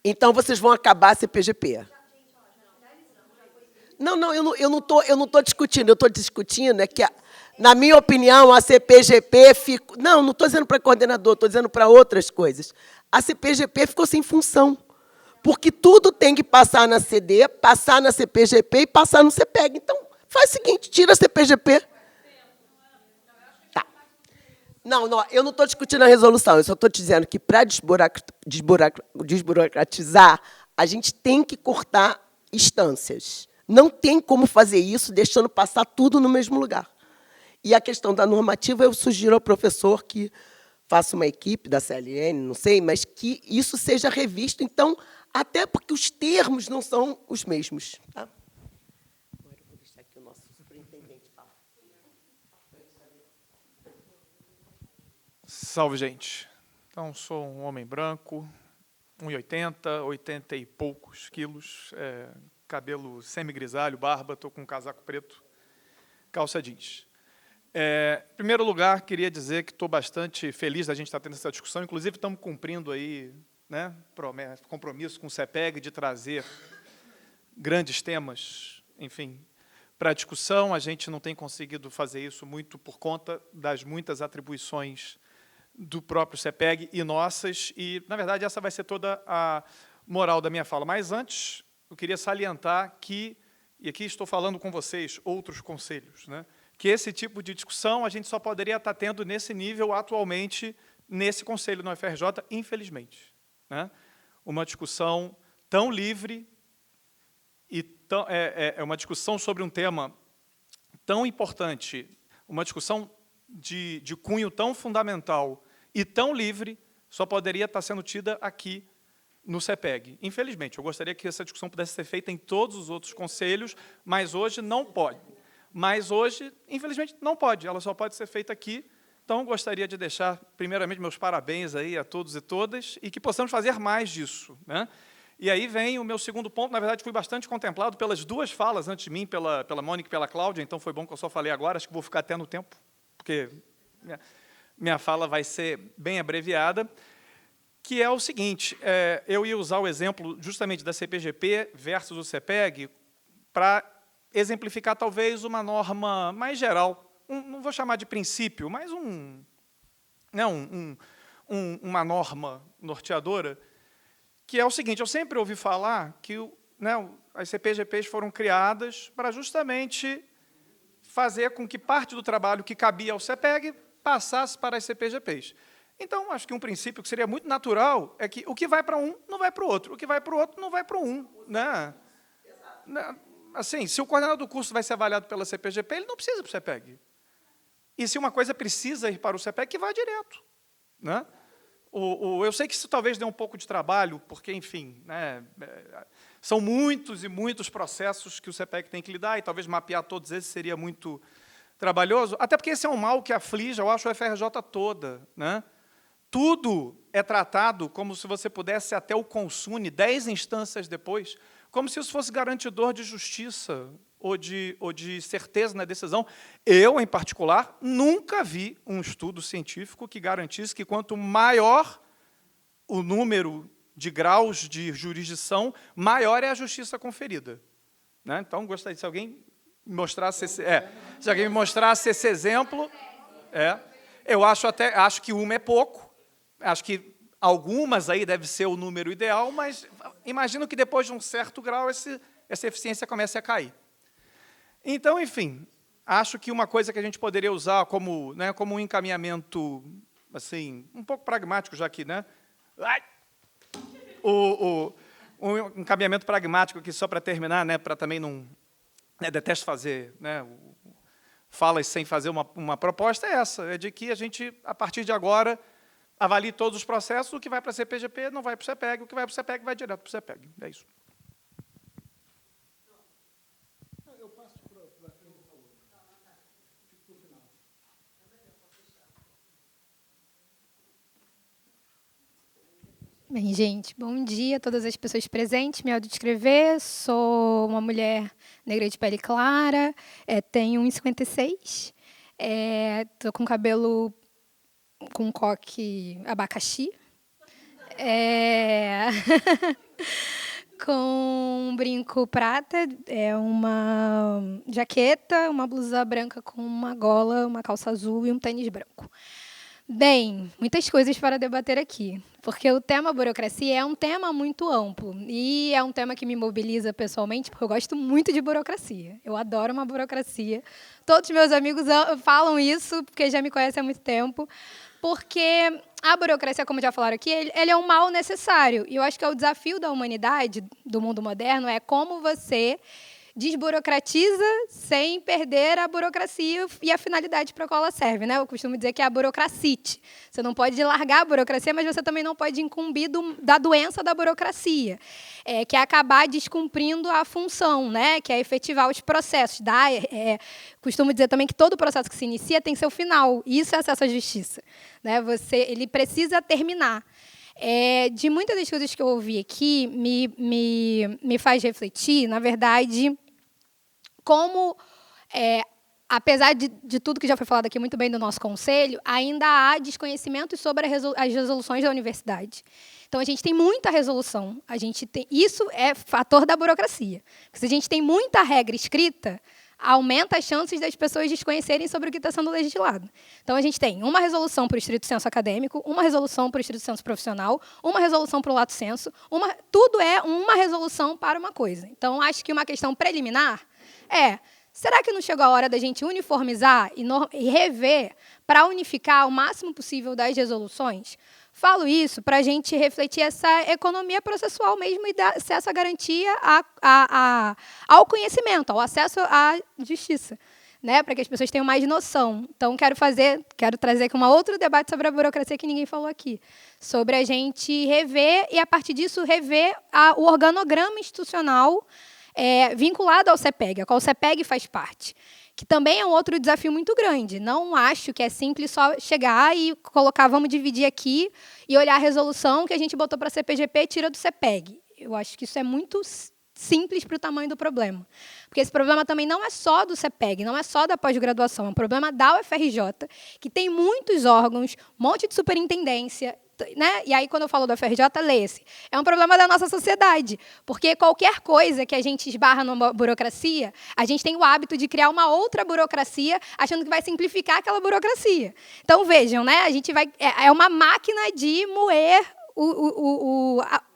Então, vocês vão acabar a CPGP. Não, eu não estou discutindo. Eu estou discutindo que, na minha opinião, a CPGP ficou... Não estou dizendo para coordenador, estou dizendo para outras coisas. A CPGP ficou sem função, porque tudo tem que passar na CD, passar na CPGP e passar no CEPEG. Então, faz o seguinte, tira a CPGP. Tá. Não, eu não estou discutindo a resolução, eu só estou dizendo que, para desburocratizar, a gente tem que cortar instâncias. Não tem como fazer isso deixando passar tudo no mesmo lugar. E a questão da normativa, eu sugiro ao professor que faça uma equipe da CLN, não sei, mas que isso seja revisto, então, até porque os termos não são os mesmos. Tá? Agora eu vou deixar aqui o nosso superintendente falar. Salve, gente. Então, sou um homem branco, 1,80, 80 e poucos quilos, cabelo semi-grisalho, barba, estou com um casaco preto, calça jeans. Em primeiro lugar, queria dizer que estou bastante feliz da gente estar tendo essa discussão. Inclusive, estamos cumprindo aí, né, compromisso com o CEPEG de trazer grandes temas, enfim, para a discussão. A gente não tem conseguido fazer isso muito por conta das muitas atribuições do próprio CEPEG e nossas. E, na verdade, essa vai ser toda a moral da minha fala. Mas, antes, eu queria salientar que, e aqui estou falando com vocês, outros conselhos, né, que esse tipo de discussão a gente só poderia estar tendo nesse nível atualmente, nesse conselho no UFRJ, infelizmente. Né? Uma discussão tão livre e uma discussão sobre um tema tão importante, uma discussão de cunho tão fundamental e tão livre, só poderia estar sendo tida aqui no CEPEG. Infelizmente, eu gostaria que essa discussão pudesse ser feita em todos os outros conselhos, mas hoje não pode. Mas hoje, infelizmente, não pode. Ela só pode ser feita aqui. Então, gostaria de deixar, primeiramente, meus parabéns aí a todos e todas e que possamos fazer mais disso. Né? E aí vem o meu segundo ponto. Na verdade, fui bastante contemplado pelas duas falas antes de mim, pela Mônica e pela Cláudia, então foi bom que eu só falei agora. Acho que vou ficar até no tempo, porque minha fala vai ser bem abreviada, que é o seguinte, eu ia usar o exemplo justamente da CPGP versus o CEPEG para exemplificar, talvez, uma norma mais geral, não vou chamar de princípio, mas uma norma norteadora, que é o seguinte, eu sempre ouvi falar que as CPGPs foram criadas para justamente fazer com que parte do trabalho que cabia ao CEPEG passasse para as CPGPs. Então, acho que um princípio que seria muito natural é que o que vai para um não vai para o outro, o que vai para o outro não vai para um. Né? assim, se o coordenador do curso vai ser avaliado pela CPGP, ele não precisa ir para o CEPEG. E se uma coisa precisa ir para o CEPEG, que vá direto. Né? Eu sei que isso talvez dê um pouco de trabalho, porque, enfim, né, são muitos e muitos processos que o CEPEG tem que lidar, e talvez mapear todos esses seria muito trabalhoso, até porque esse é um mal que aflige, eu acho, a UFRJ toda. Né? Tudo é tratado como se você pudesse até o consune 10 instâncias depois, como se isso fosse garantidor de justiça ou de certeza na decisão. Eu, em particular, nunca vi um estudo científico que garantisse que quanto maior o número de graus de jurisdição, maior é a justiça conferida. Né? Então, gostaria de se alguém mostrasse se alguém me mostrasse esse exemplo. Eu acho que uma é pouco. Acho que algumas aí deve ser o número ideal, mas imagino que depois de um certo grau essa eficiência comece a cair. Então, enfim, acho que uma coisa que a gente poderia usar como um encaminhamento assim, um pouco pragmático, já que, né? Um encaminhamento pragmático aqui, só para terminar, né, para também não... detesto fazer, né, falas sem fazer uma proposta, é essa, é de que a gente, a partir de agora, avalie todos os processos, o que vai para a CPGP não vai para o CEPEG, o que vai para o CEPEG vai direto para o CEPEG. É isso. Eu passo para frente, por favor. Fico para o final. Bem, gente, bom dia a todas as pessoas presentes. Me autodescrever, sou uma mulher negra de pele clara, tenho 1,56, estou com cabelo com coque abacaxi, com um brinco prata, uma jaqueta, uma blusa branca com uma gola, uma calça azul e um tênis branco. Bem, muitas coisas para debater aqui, porque o tema burocracia é um tema muito amplo e é um tema que me mobiliza pessoalmente, porque eu gosto muito de burocracia. Eu adoro uma burocracia. Todos os meus amigos falam isso, porque já me conhecem há muito tempo, porque a burocracia, como já falaram aqui, ele é um mal necessário. E eu acho que é o desafio da humanidade, do mundo moderno, é como você desburocratiza sem perder a burocracia e a finalidade para a qual ela serve. Né? Eu costumo dizer que é a burocracite. Você não pode largar a burocracia, mas você também não pode incumbir da doença da burocracia, que é acabar descumprindo a função, né? Que é efetivar os processos. Costumo dizer também que todo processo que se inicia tem seu final. Isso é acesso à justiça. Né? Ele precisa terminar. De muitas das coisas que eu ouvi aqui, me faz refletir, na verdade, como, apesar de tudo que já foi falado aqui muito bem do nosso conselho, ainda há desconhecimento sobre as resoluções da universidade. Então, a gente tem muita resolução. Isso é fator da burocracia. Porque se a gente tem muita regra escrita, aumenta as chances das pessoas desconhecerem sobre o que está sendo legislado. Então, a gente tem uma resolução para o estrito senso acadêmico, uma resolução para o estrito senso profissional, uma resolução para o lato sensu, tudo é uma resolução para uma coisa. Então, acho que uma questão preliminar será que não chegou a hora da gente uniformizar e rever para unificar o máximo possível das resoluções? Falo isso para a gente refletir essa economia processual mesmo e dar acesso à garantia ao conhecimento, ao acesso à justiça, né? Para que as pessoas tenham mais noção. Então, quero trazer aqui um outro debate sobre a burocracia que ninguém falou aqui, sobre a gente rever e, a partir disso, rever o organograma institucional vinculado ao CEPEG, a qual o CEPEG faz parte, que também é um outro desafio muito grande. Não acho que é simples só chegar e colocar, vamos dividir aqui, e olhar a resolução que a gente botou para a CPGP e tira do CEPEG. Eu acho que isso é muito simples para o tamanho do problema. Porque esse problema também não é só do CEPEG, não é só da pós-graduação, é um problema da UFRJ, que tem muitos órgãos, um monte de superintendência, né? E aí, quando eu falo da UFRJ, lê-se. É um problema da nossa sociedade, porque qualquer coisa que a gente esbarra numa burocracia, a gente tem o hábito de criar uma outra burocracia, achando que vai simplificar aquela burocracia. Então, vejam, né? A gente é uma máquina de moer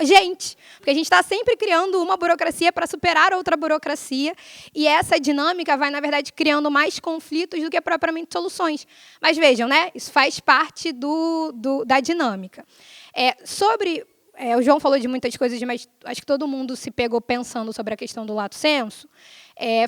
gente, porque a gente está sempre criando uma burocracia para superar outra burocracia, e essa dinâmica vai, na verdade, criando mais conflitos do que propriamente soluções. Mas vejam, né? Isso faz parte da dinâmica. Sobre o João falou de muitas coisas, mas acho que todo mundo se pegou pensando sobre a questão do lato sensu.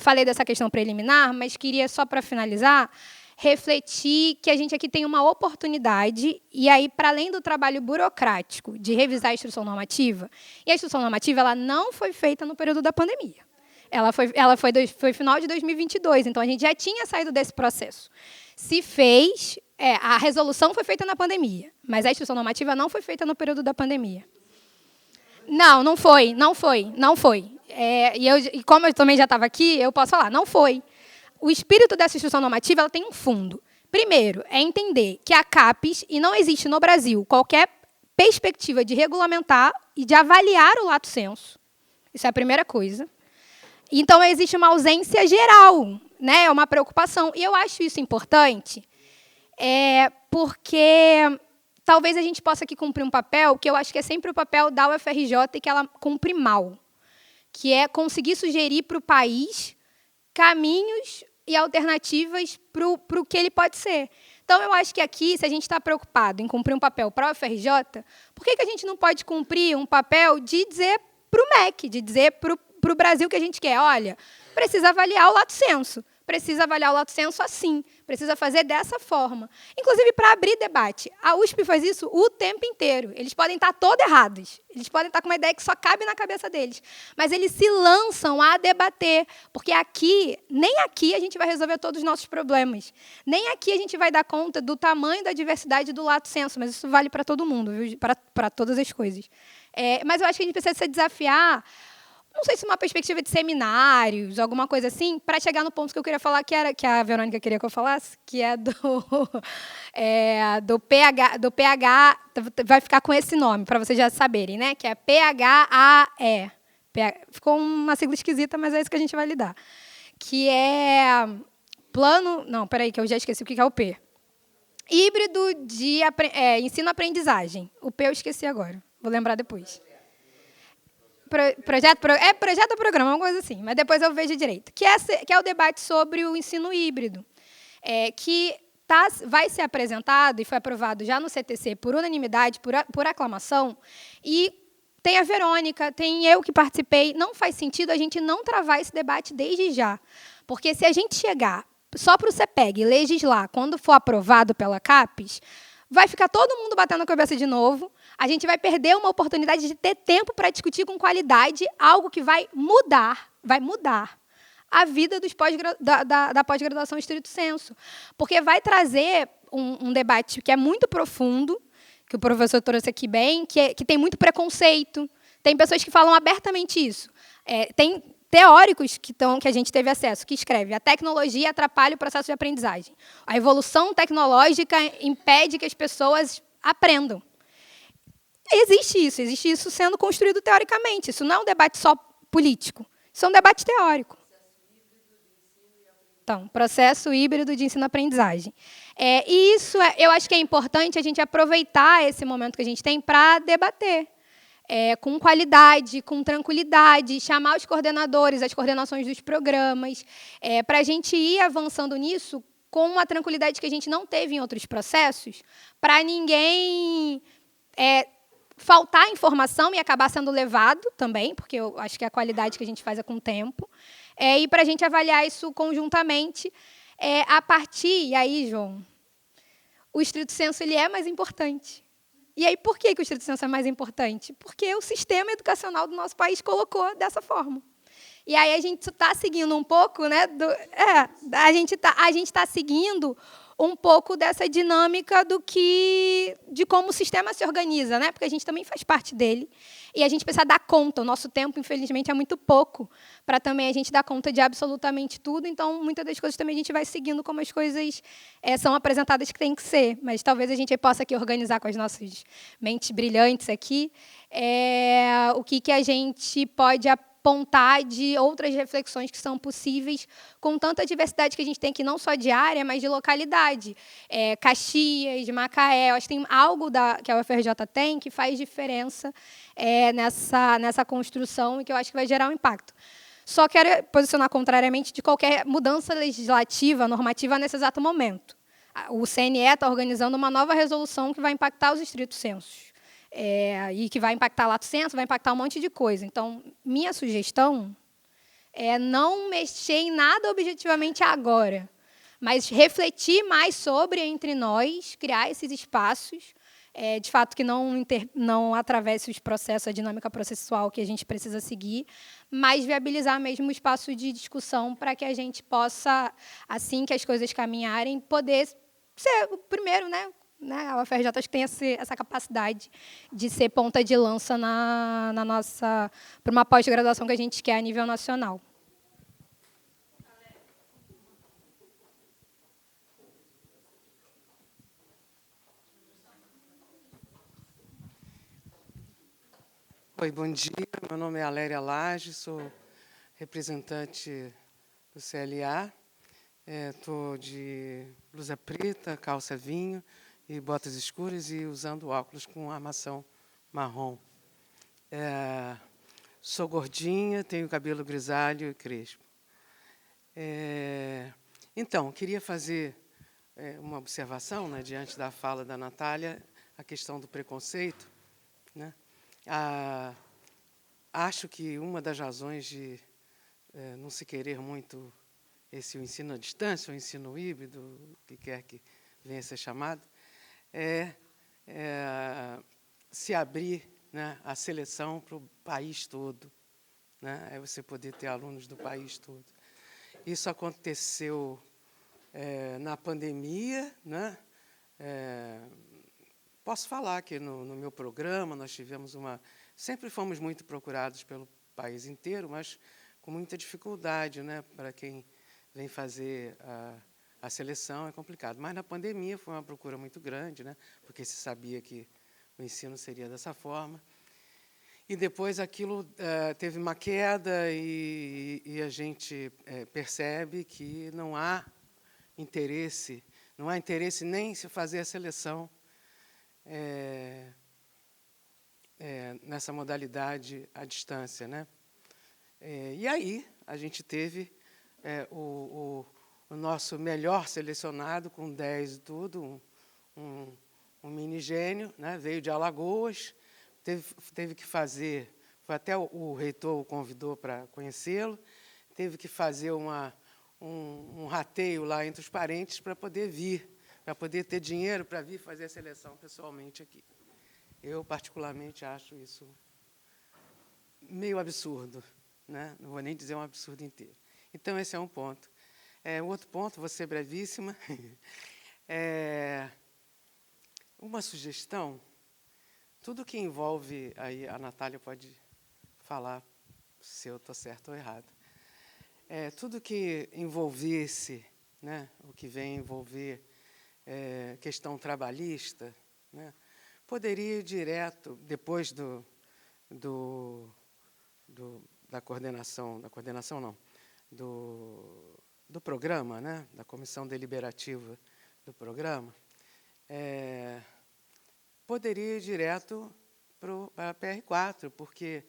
Falei dessa questão preliminar, mas queria, só para finalizar, refletir que a gente aqui tem uma oportunidade, e aí, para além do trabalho burocrático de revisar a instrução normativa, e a instrução normativa ela não foi feita no período da pandemia. Ela foi final de 2022, então a gente já tinha saído desse processo. Se fez, a resolução foi feita na pandemia, mas a instrução normativa não foi feita no período da pandemia. Não foi. E como eu também já estava aqui, eu posso falar, não foi. O espírito dessa instrução normativa ela tem um fundo. Primeiro, é entender que a CAPES, e não existe no Brasil qualquer perspectiva de regulamentar e de avaliar o lato sensu. Isso é a primeira coisa. Então, existe uma ausência geral, né? É uma preocupação. E eu acho isso importante, porque talvez a gente possa aqui cumprir um papel que eu acho que é sempre o papel da UFRJ e que ela cumpre mal, que é conseguir sugerir para o país caminhos e alternativas para o que ele pode ser. Então, eu acho que aqui, se a gente está preocupado em cumprir um papel para a UFRJ, por que a gente não pode cumprir um papel de dizer para o MEC, de dizer para o Brasil que a gente quer? Olha, precisa avaliar o lato sensu. Precisa avaliar o lato sensu assim, precisa fazer dessa forma. Inclusive, para abrir debate. A USP faz isso o tempo inteiro. Eles podem estar todos errados. Eles podem estar com uma ideia que só cabe na cabeça deles. Mas eles se lançam a debater, porque nem aqui a gente vai resolver todos os nossos problemas. Nem aqui a gente vai dar conta do tamanho da diversidade do lato sensu, mas isso vale para todo mundo, viu? Para todas as coisas. Mas eu acho que a gente precisa se desafiar, não sei se uma perspectiva de seminários, alguma coisa assim, para chegar no ponto que eu queria falar, que a Verônica queria que eu falasse, que é do PH, vai ficar com esse nome, para vocês já saberem, né? Que é PHAE. Ficou uma sigla esquisita, mas é isso que a gente vai lidar. Que é plano... Não, peraí, que eu já esqueci o que é o P. Híbrido de ensino-aprendizagem. O P eu esqueci agora, vou lembrar depois. Projeto ou programa, uma coisa assim, mas depois eu vejo direito. Que é o debate sobre o ensino híbrido, que vai ser apresentado e foi aprovado já no CTC por unanimidade, por aclamação, e tem a Verônica, tem eu que participei. Não faz sentido a gente não travar esse debate desde já, porque se a gente chegar só para o CEPEG e legislar quando for aprovado pela CAPES, vai ficar todo mundo batendo a cabeça de novo, a gente vai perder uma oportunidade de ter tempo para discutir com qualidade algo que vai mudar a vida da pós-graduação estrito sensu. Porque vai trazer um debate que é muito profundo, que o professor trouxe aqui bem, que tem muito preconceito. Tem pessoas que falam abertamente isso. Tem teóricos que a gente teve acesso, que escrevem: a tecnologia atrapalha o processo de aprendizagem. A evolução tecnológica impede que as pessoas aprendam. Existe isso sendo construído teoricamente. Isso não é um debate só político. Isso é um debate teórico. Então, processo híbrido de ensino-aprendizagem. E isso, eu acho que é importante a gente aproveitar esse momento que a gente tem para debater. Com qualidade, com tranquilidade, chamar os coordenadores, as coordenações dos programas, para a gente ir avançando nisso com a tranquilidade que a gente não teve em outros processos, para ninguém faltar informação e acabar sendo levado também, porque eu acho que a qualidade que a gente faz é com o tempo, e para a gente avaliar isso conjuntamente, a partir... E aí, João, o estrito sensu ele é mais importante. E aí, por que o estrito sensu é mais importante? Porque o sistema educacional do nosso país colocou dessa forma. E aí a gente está seguindo um pouco, né? A gente está seguindo um pouco dessa dinâmica de como o sistema se organiza, né? Porque a gente também faz parte dele. E a gente precisa dar conta. O nosso tempo, infelizmente, é muito pouco para também a gente dar conta de absolutamente tudo. Então, muitas das coisas também a gente vai seguindo como as coisas são apresentadas que tem que ser. Mas talvez a gente possa aqui organizar com as nossas mentes brilhantes aqui o que a gente pode apontar de outras reflexões que são possíveis com tanta diversidade que a gente tem aqui, não só de área, mas de localidade. Caxias, Macaé, eu acho que tem algo que a UFRJ tem que faz diferença nessa construção e que eu acho que vai gerar um impacto. Só quero posicionar contrariamente de qualquer mudança legislativa, normativa, nesse exato momento. O CNE está organizando uma nova resolução que vai impactar os estritos sensus. e que vai impactar lato sensu, vai impactar um monte de coisa. Então, minha sugestão é não mexer em nada objetivamente agora, mas refletir mais sobre entre nós, criar esses espaços, de fato que não atravesse os processos, a dinâmica processual que a gente precisa seguir, mas viabilizar mesmo o espaço de discussão para que a gente possa, assim que as coisas caminharem, poder ser o primeiro, né? A UFRJ acho que tem essa capacidade de ser ponta de lança na nossa, para uma pós-graduação que a gente quer a nível nacional. Oi, bom dia. Meu nome é Aléria Lage, sou representante do CLA. Estou de blusa preta, calça vinho e botas escuras e usando óculos com armação marrom. Sou gordinha, tenho cabelo grisalho e crespo. Então, queria fazer uma observação, né, diante da fala da Natália, a questão do preconceito, né? Acho que uma das razões de não se querer muito o ensino à distância, o ensino híbrido, o que quer que venha a ser chamado, se abrir, né, a seleção para o país todo, né, é você poder ter alunos do país todo. Isso aconteceu na pandemia, né? Posso falar que no meu programa nós tivemos sempre fomos muito procurados pelo país inteiro, mas com muita dificuldade, né? Para quem vem fazer a seleção é complicado. Mas na pandemia foi uma procura muito grande, né? Porque se sabia que o ensino seria dessa forma. E depois aquilo teve uma queda e a gente percebe que não há interesse nem em se fazer a seleção nessa modalidade à distância, né? E aí a gente teve o nosso melhor selecionado, com 10 e tudo, um mini gênio, né? Veio de Alagoas, teve que fazer, foi até o reitor o convidou para conhecê-lo, teve que fazer um rateio lá entre os parentes para poder vir, para poder ter dinheiro para vir fazer a seleção pessoalmente aqui. Eu, particularmente, acho isso meio absurdo, né? Não vou nem dizer um absurdo inteiro. Então, esse é um ponto. O outro ponto, vou ser brevíssima, uma sugestão, tudo que envolve, aí a Natália pode falar se eu estou certo ou errado, tudo que envolvesse, né, o que vem envolver questão trabalhista, né, poderia ir direto, depois da coordenação não, do programa, né, da comissão deliberativa do programa, poderia ir direto para a PR4, porque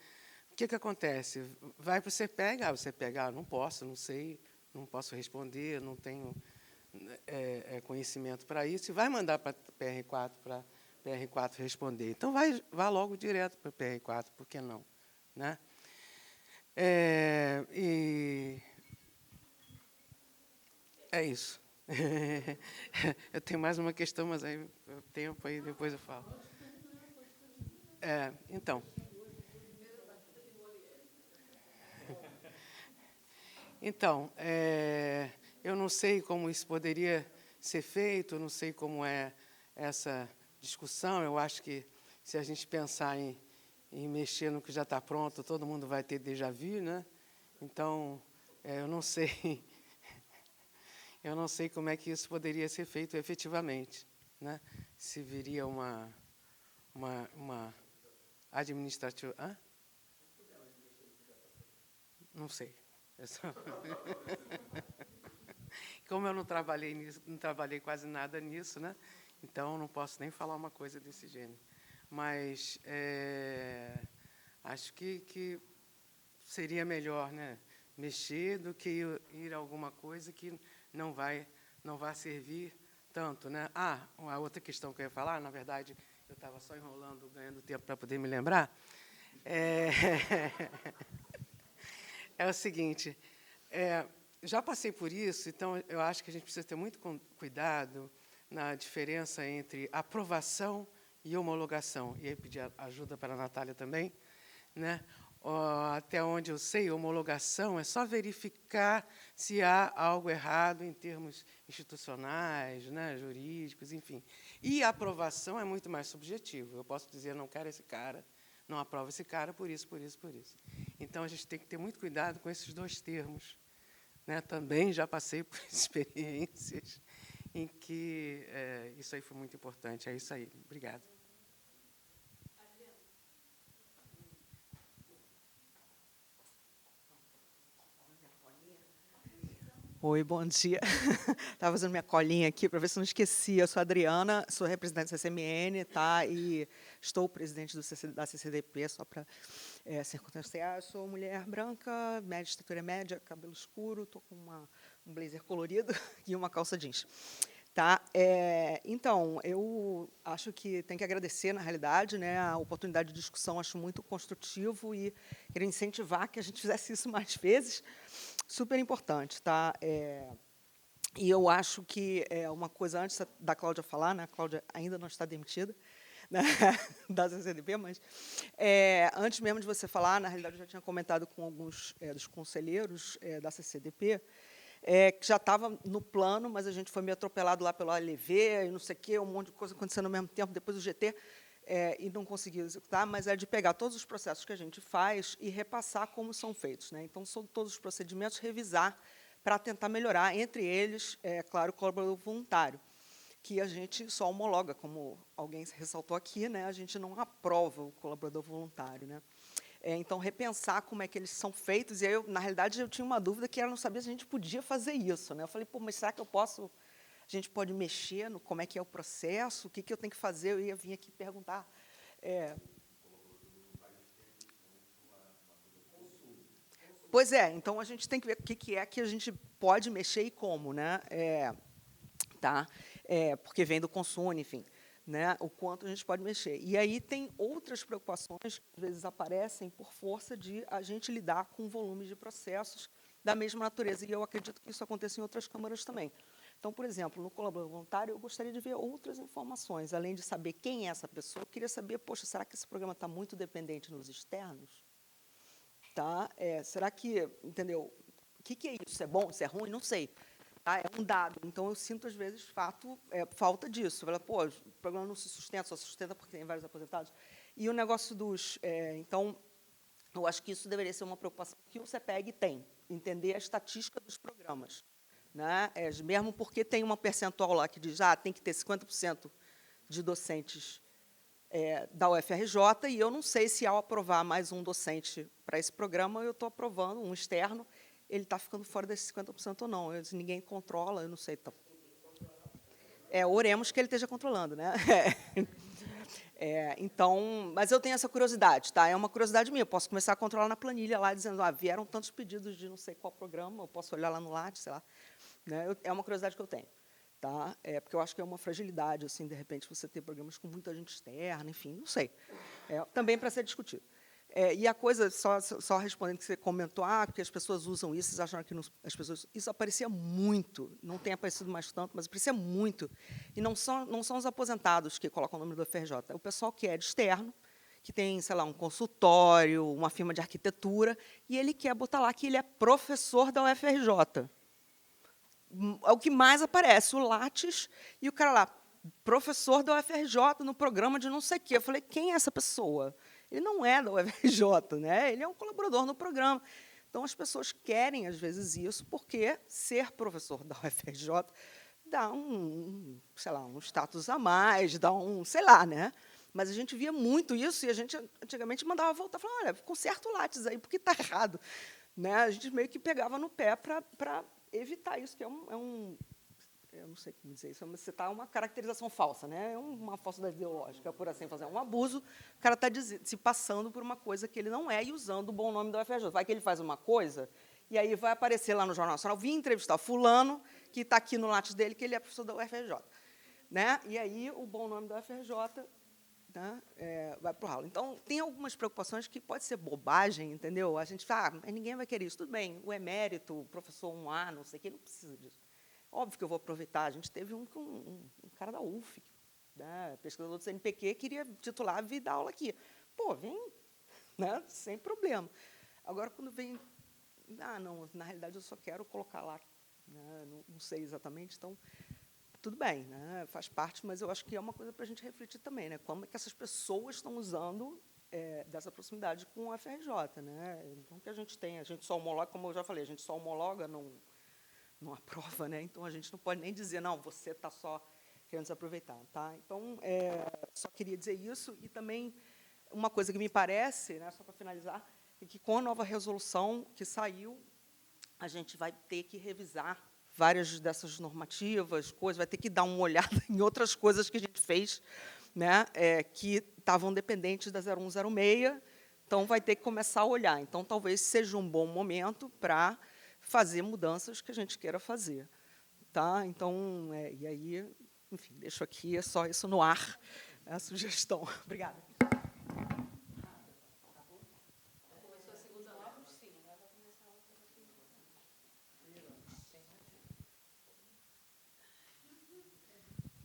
o que acontece? Vai para o CPEG, o CPEG, não posso, não sei, não posso responder, não tenho conhecimento para isso, e vai mandar para a PR4 responder. Então, vá logo direto para a PR4, por que não? Né? E é isso. Eu tenho mais uma questão, mas aí o tempo, aí depois eu falo. Então, eu não sei como isso poderia ser feito, não sei como é essa discussão. Eu acho que, se a gente pensar em mexer no que já está pronto, todo mundo vai ter déjà vu, né? Então, eu não sei como é que isso poderia ser feito efetivamente, né? Se viria uma administrativa... Hã? Não sei. Como eu não trabalhei quase nada nisso, né? Então não posso nem falar uma coisa desse gênero. Mas acho que seria melhor, né, mexer do que ir a alguma coisa que não vai servir tanto, né? A outra questão que eu ia falar, na verdade, Eu estava só enrolando, ganhando tempo para poder me lembrar. É o seguinte, já passei por isso, então eu acho que a gente precisa ter muito cuidado na diferença entre aprovação e homologação. E aí pedir ajuda para a Natália também, né? Até onde eu sei, homologação é só verificar se há algo errado em termos institucionais, né, jurídicos, enfim. E a aprovação é muito mais subjetivo. Eu posso dizer, não quero esse cara, não aprovo esse cara por isso, por isso, por isso. Então, a gente tem que ter muito cuidado com esses dois termos, né? Também já passei por experiências em que isso aí foi muito importante. É isso aí. Obrigada. Oi, bom dia. Estava fazendo minha colinha aqui para ver se não esquecia. Eu sou a Adriana, sou representante do CCMN, tá? E estou presidente da CCDP, só para circunstanciar. Eu sou mulher branca, média, estatura média, cabelo escuro, estou com um blazer colorido e uma calça jeans. Tá? Então, eu acho que tem que agradecer, na realidade, né, a oportunidade de discussão, acho muito construtivo e queria incentivar que a gente fizesse isso mais vezes. Super importante, tá? E eu acho que uma coisa, antes da Cláudia falar, né, a Cláudia ainda não está demitida, né, da CCDP, mas antes mesmo de você falar, na realidade, eu já tinha comentado com alguns dos conselheiros da CCDP, que já estava no plano, mas a gente foi meio atropelado lá pelo ALV, e não sei o quê, um monte de coisa acontecendo ao mesmo tempo, depois do GT, e não conseguiu executar, mas é de pegar todos os processos que a gente faz e repassar como são feitos, né? Então, são todos os procedimentos, revisar para tentar melhorar, entre eles, claro, o colaborador voluntário, que a gente só homologa, como alguém ressaltou aqui, né? A gente não aprova o colaborador voluntário, né? Então, repensar como é que eles são feitos, e aí, na realidade, eu tinha uma dúvida que eu não sabia se a gente podia fazer isso, né? Eu falei, pô, mas será que eu posso... A gente pode mexer no como é que é o processo, o que eu tenho que fazer, eu ia vir aqui perguntar. Pois é, então a gente tem que ver o que é que a gente pode mexer e como, né? Tá? Porque vem do consumo, enfim, né? O quanto a gente pode mexer. E aí tem outras preocupações que às vezes aparecem por força de a gente lidar com volumes de processos da mesma natureza, e eu acredito que isso aconteça em outras câmaras também. Então, por exemplo, no colaborador voluntário, eu gostaria de ver outras informações, além de saber quem é essa pessoa, eu queria saber, poxa, será que esse programa está muito dependente nos externos? Tá? Será que, entendeu, o que é isso? É bom, isso é ruim? Não sei. Tá? É um dado. Então, eu sinto, às vezes, falta disso. Fala, pô, o programa não se sustenta, só se sustenta porque tem vários aposentados. E o negócio dos... então, eu acho que isso deveria ser uma preocupação que o CEPEG tem, entender a estatística dos programas. Né? Mesmo porque tem uma percentual lá que diz tem que ter 50% de docentes da UFRJ, e eu não sei se, ao aprovar mais um docente para esse programa, eu estou aprovando um externo, ele está ficando fora desses 50% ou não. Ninguém controla, eu não sei. Oremos que ele esteja controlando. Né? Então, mas eu tenho essa curiosidade, tá? É uma curiosidade minha. Eu posso começar a controlar na planilha lá, dizendo, vieram tantos pedidos de não sei qual programa, eu posso olhar lá no Lattes, sei lá. Né? É uma curiosidade que eu tenho, tá? Porque eu acho que é uma fragilidade, assim, de repente, você ter programas com muita gente externa, enfim, não sei. Também para ser discutido. E a coisa, só respondendo que você comentou, porque as pessoas usam isso, vocês acham que as pessoas... Isso aparecia muito, não tem aparecido mais tanto, mas aparecia muito. E não são os aposentados que colocam o nome do UFRJ, é o pessoal que é de externo, que tem, sei lá, um consultório, uma firma de arquitetura, e ele quer botar lá que ele é professor da UFRJ. É o que mais aparece, o Lattes e o cara lá, professor da UFRJ, no programa de não sei o quê. Eu falei, quem é essa pessoa? Ele não é da UFRJ, né? Ele é um colaborador no programa. Então, as pessoas querem, às vezes, isso, porque ser professor da UFRJ dá sei lá, um status a mais, dá sei lá, né? Mas a gente via muito isso, e a gente, antigamente, mandava voltar, falava, olha, conserta o Lattes aí, porque está errado. Né? A gente meio que pegava no pé para evitar isso, que eu não sei como dizer isso, mas você está uma caracterização falsa, né? É uma falsidade ideológica, por assim fazer, um abuso. O cara está se passando por uma coisa que ele não é e usando o bom nome da UFRJ. Vai que ele faz uma coisa e aí vai aparecer lá no Jornal Nacional, vim entrevistar fulano, que está aqui no Lattes dele, que ele é professor da UFRJ. Né? E aí o bom nome da UFRJ né, vai para o ralo. Então, tem algumas preocupações que pode ser bobagem, entendeu? A gente fala, mas ninguém vai querer isso. Tudo bem, o emérito, o professor 1A, não sei o quê, não precisa disso. Óbvio que eu vou aproveitar. A gente teve um cara da UF, né, pesquisador do CNPq, queria titular e dar aula aqui. Pô, vem, né, sem problema. Agora, quando vem, não, na realidade, eu só quero colocar lá, né, não sei exatamente, então, tudo bem, né, faz parte, mas eu acho que é uma coisa para a gente refletir também, né, como é que essas pessoas estão usando dessa proximidade com a FRJ. Né, então, que a gente tem, a gente só homologa, como eu já falei, a gente só homologa, não aprova, né, então a gente não pode nem dizer, não, você está só querendo se aproveitar. Tá? Então, só queria dizer isso, e também uma coisa que me parece, né, só para finalizar, é que com a nova resolução que saiu, a gente vai ter que revisar várias dessas normativas, vai ter que dar uma olhada em outras coisas que a gente fez, né, que estavam dependentes da 0106, então vai ter que começar a olhar. Então, talvez seja um bom momento para fazer mudanças que a gente queira fazer. Tá? Então, e aí, enfim, deixo aqui, é só isso no ar, a sugestão. Obrigada.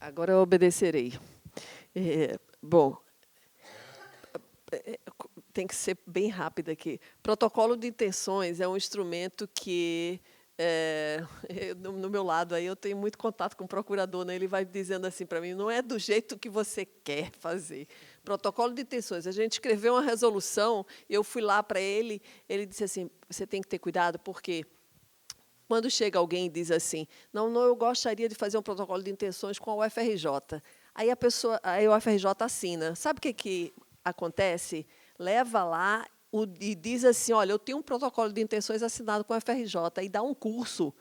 Agora eu obedecerei. Bom, tem que ser bem rápido aqui. Protocolo de intenções é um instrumento que, no meu lado, aí eu tenho muito contato com o procurador, né? Ele vai dizendo assim para mim, não é do jeito que você quer fazer. Protocolo de intenções. A gente escreveu uma resolução, eu fui lá para ele, ele disse assim, você tem que ter cuidado, porque quando chega alguém e diz assim, não, eu gostaria de fazer um protocolo de intenções com a UFRJ. Aí a UFRJ assina. Sabe o que acontece? Leva lá e diz assim, olha, eu tenho um protocolo de intenções assinado com a UFRJ, e dá um curso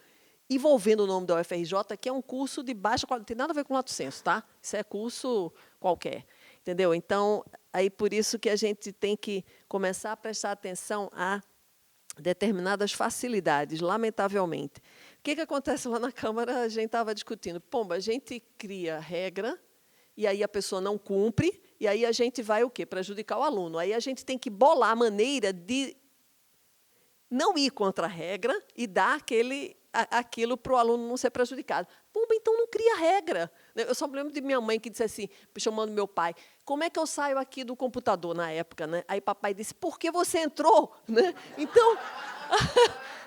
envolvendo o nome da UFRJ, que é um curso de baixa qualidade, não tem nada a ver com lato sensu, tá? Isso é curso qualquer, entendeu? Então, aí por isso que a gente tem que começar a prestar atenção a determinadas facilidades, lamentavelmente. O que acontece lá na Câmara? A gente estava discutindo. Pomba, a gente cria regra, e aí a pessoa não cumpre, e aí a gente vai o quê? Prejudicar o aluno. Aí a gente tem que bolar a maneira de não ir contra a regra e dar aquilo para o aluno não ser prejudicado. Pomba, então não cria regra. Eu só me lembro de minha mãe que disse assim, chamando meu pai, como é que eu saio aqui do computador na época? Né? Aí papai disse, por que você entrou? Né? Então,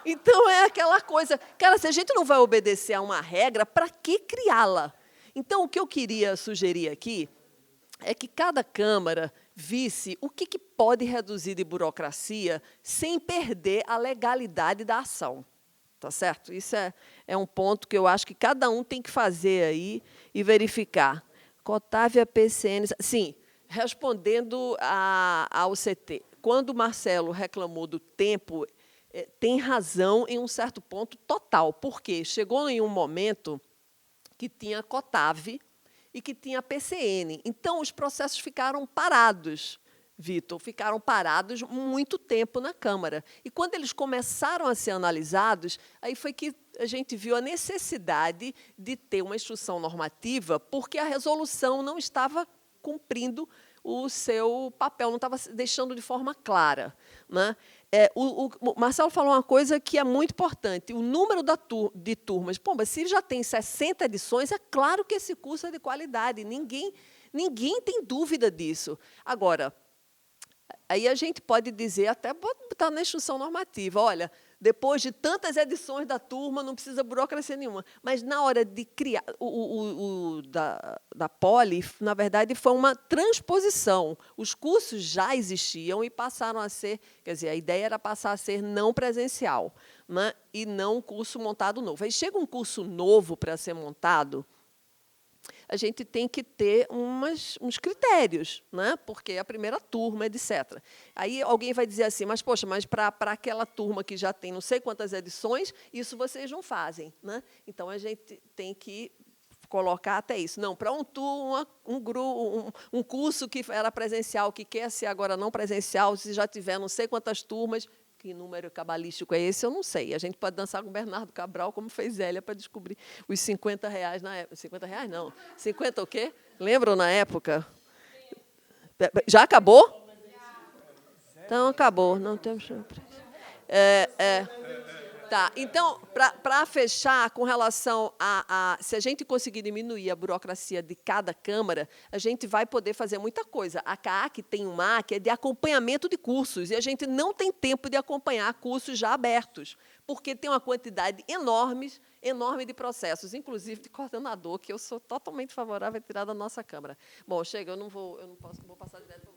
então, é aquela coisa, cara, se a gente não vai obedecer a uma regra, para que criá-la? Então, o que eu queria sugerir aqui é que cada Câmara visse o que pode reduzir de burocracia sem perder a legalidade da ação. Tá certo? Isso é um ponto que eu acho que cada um tem que fazer aí e verificar. Cotávia PCN... Sim, respondendo ao CT, quando o Marcelo reclamou do tempo, tem razão em um certo ponto total, porque chegou em um momento que tinha Cotave e que tinha PCN. Então, os processos ficaram parados, Vitor, ficaram parados muito tempo na Câmara. E, quando eles começaram a ser analisados, aí foi que a gente viu a necessidade de ter uma instrução normativa, porque a resolução não estava cumprindo o seu papel, não estava deixando de forma clara. Né? O Marcelo falou uma coisa que é muito importante, o número de turmas. Pô, mas se já tem 60 edições, é claro que esse curso é de qualidade, ninguém tem dúvida disso. Agora, aí a gente pode dizer, até botar na instrução normativa, olha, depois de tantas edições da turma, não precisa burocracia nenhuma. Mas, na hora de criar, da Poli, na verdade, foi uma transposição. Os cursos já existiam e passaram a ser, quer dizer, a ideia era passar a ser não presencial, né? E não um curso montado novo. Aí chega um curso novo para ser montado, a gente tem que ter uns critérios, né? Porque é a primeira turma, etc. Aí alguém vai dizer assim, mas, poxa, mas para aquela turma que já tem não sei quantas edições, isso vocês não fazem. Né? Então, a gente tem que colocar até isso. Não, para um curso que era presencial, que quer ser agora não presencial, se já tiver não sei quantas turmas, que número cabalístico é esse, eu não sei. A gente pode dançar com o Bernardo Cabral, como fez Zélia, para descobrir os R$50 na época. R$50 não. 50 o quê? Lembram na época? Já acabou? Então, acabou. Não temos surpresa. Tá, então, para fechar, com relação se a gente conseguir diminuir a burocracia de cada Câmara, a gente vai poder fazer muita coisa. A CAAC tem uma que é de acompanhamento de cursos, e a gente não tem tempo de acompanhar cursos já abertos, porque tem uma quantidade enorme de processos, inclusive de coordenador, que eu sou totalmente favorável a tirar da nossa Câmara. Bom, chega, eu não vou passar direto para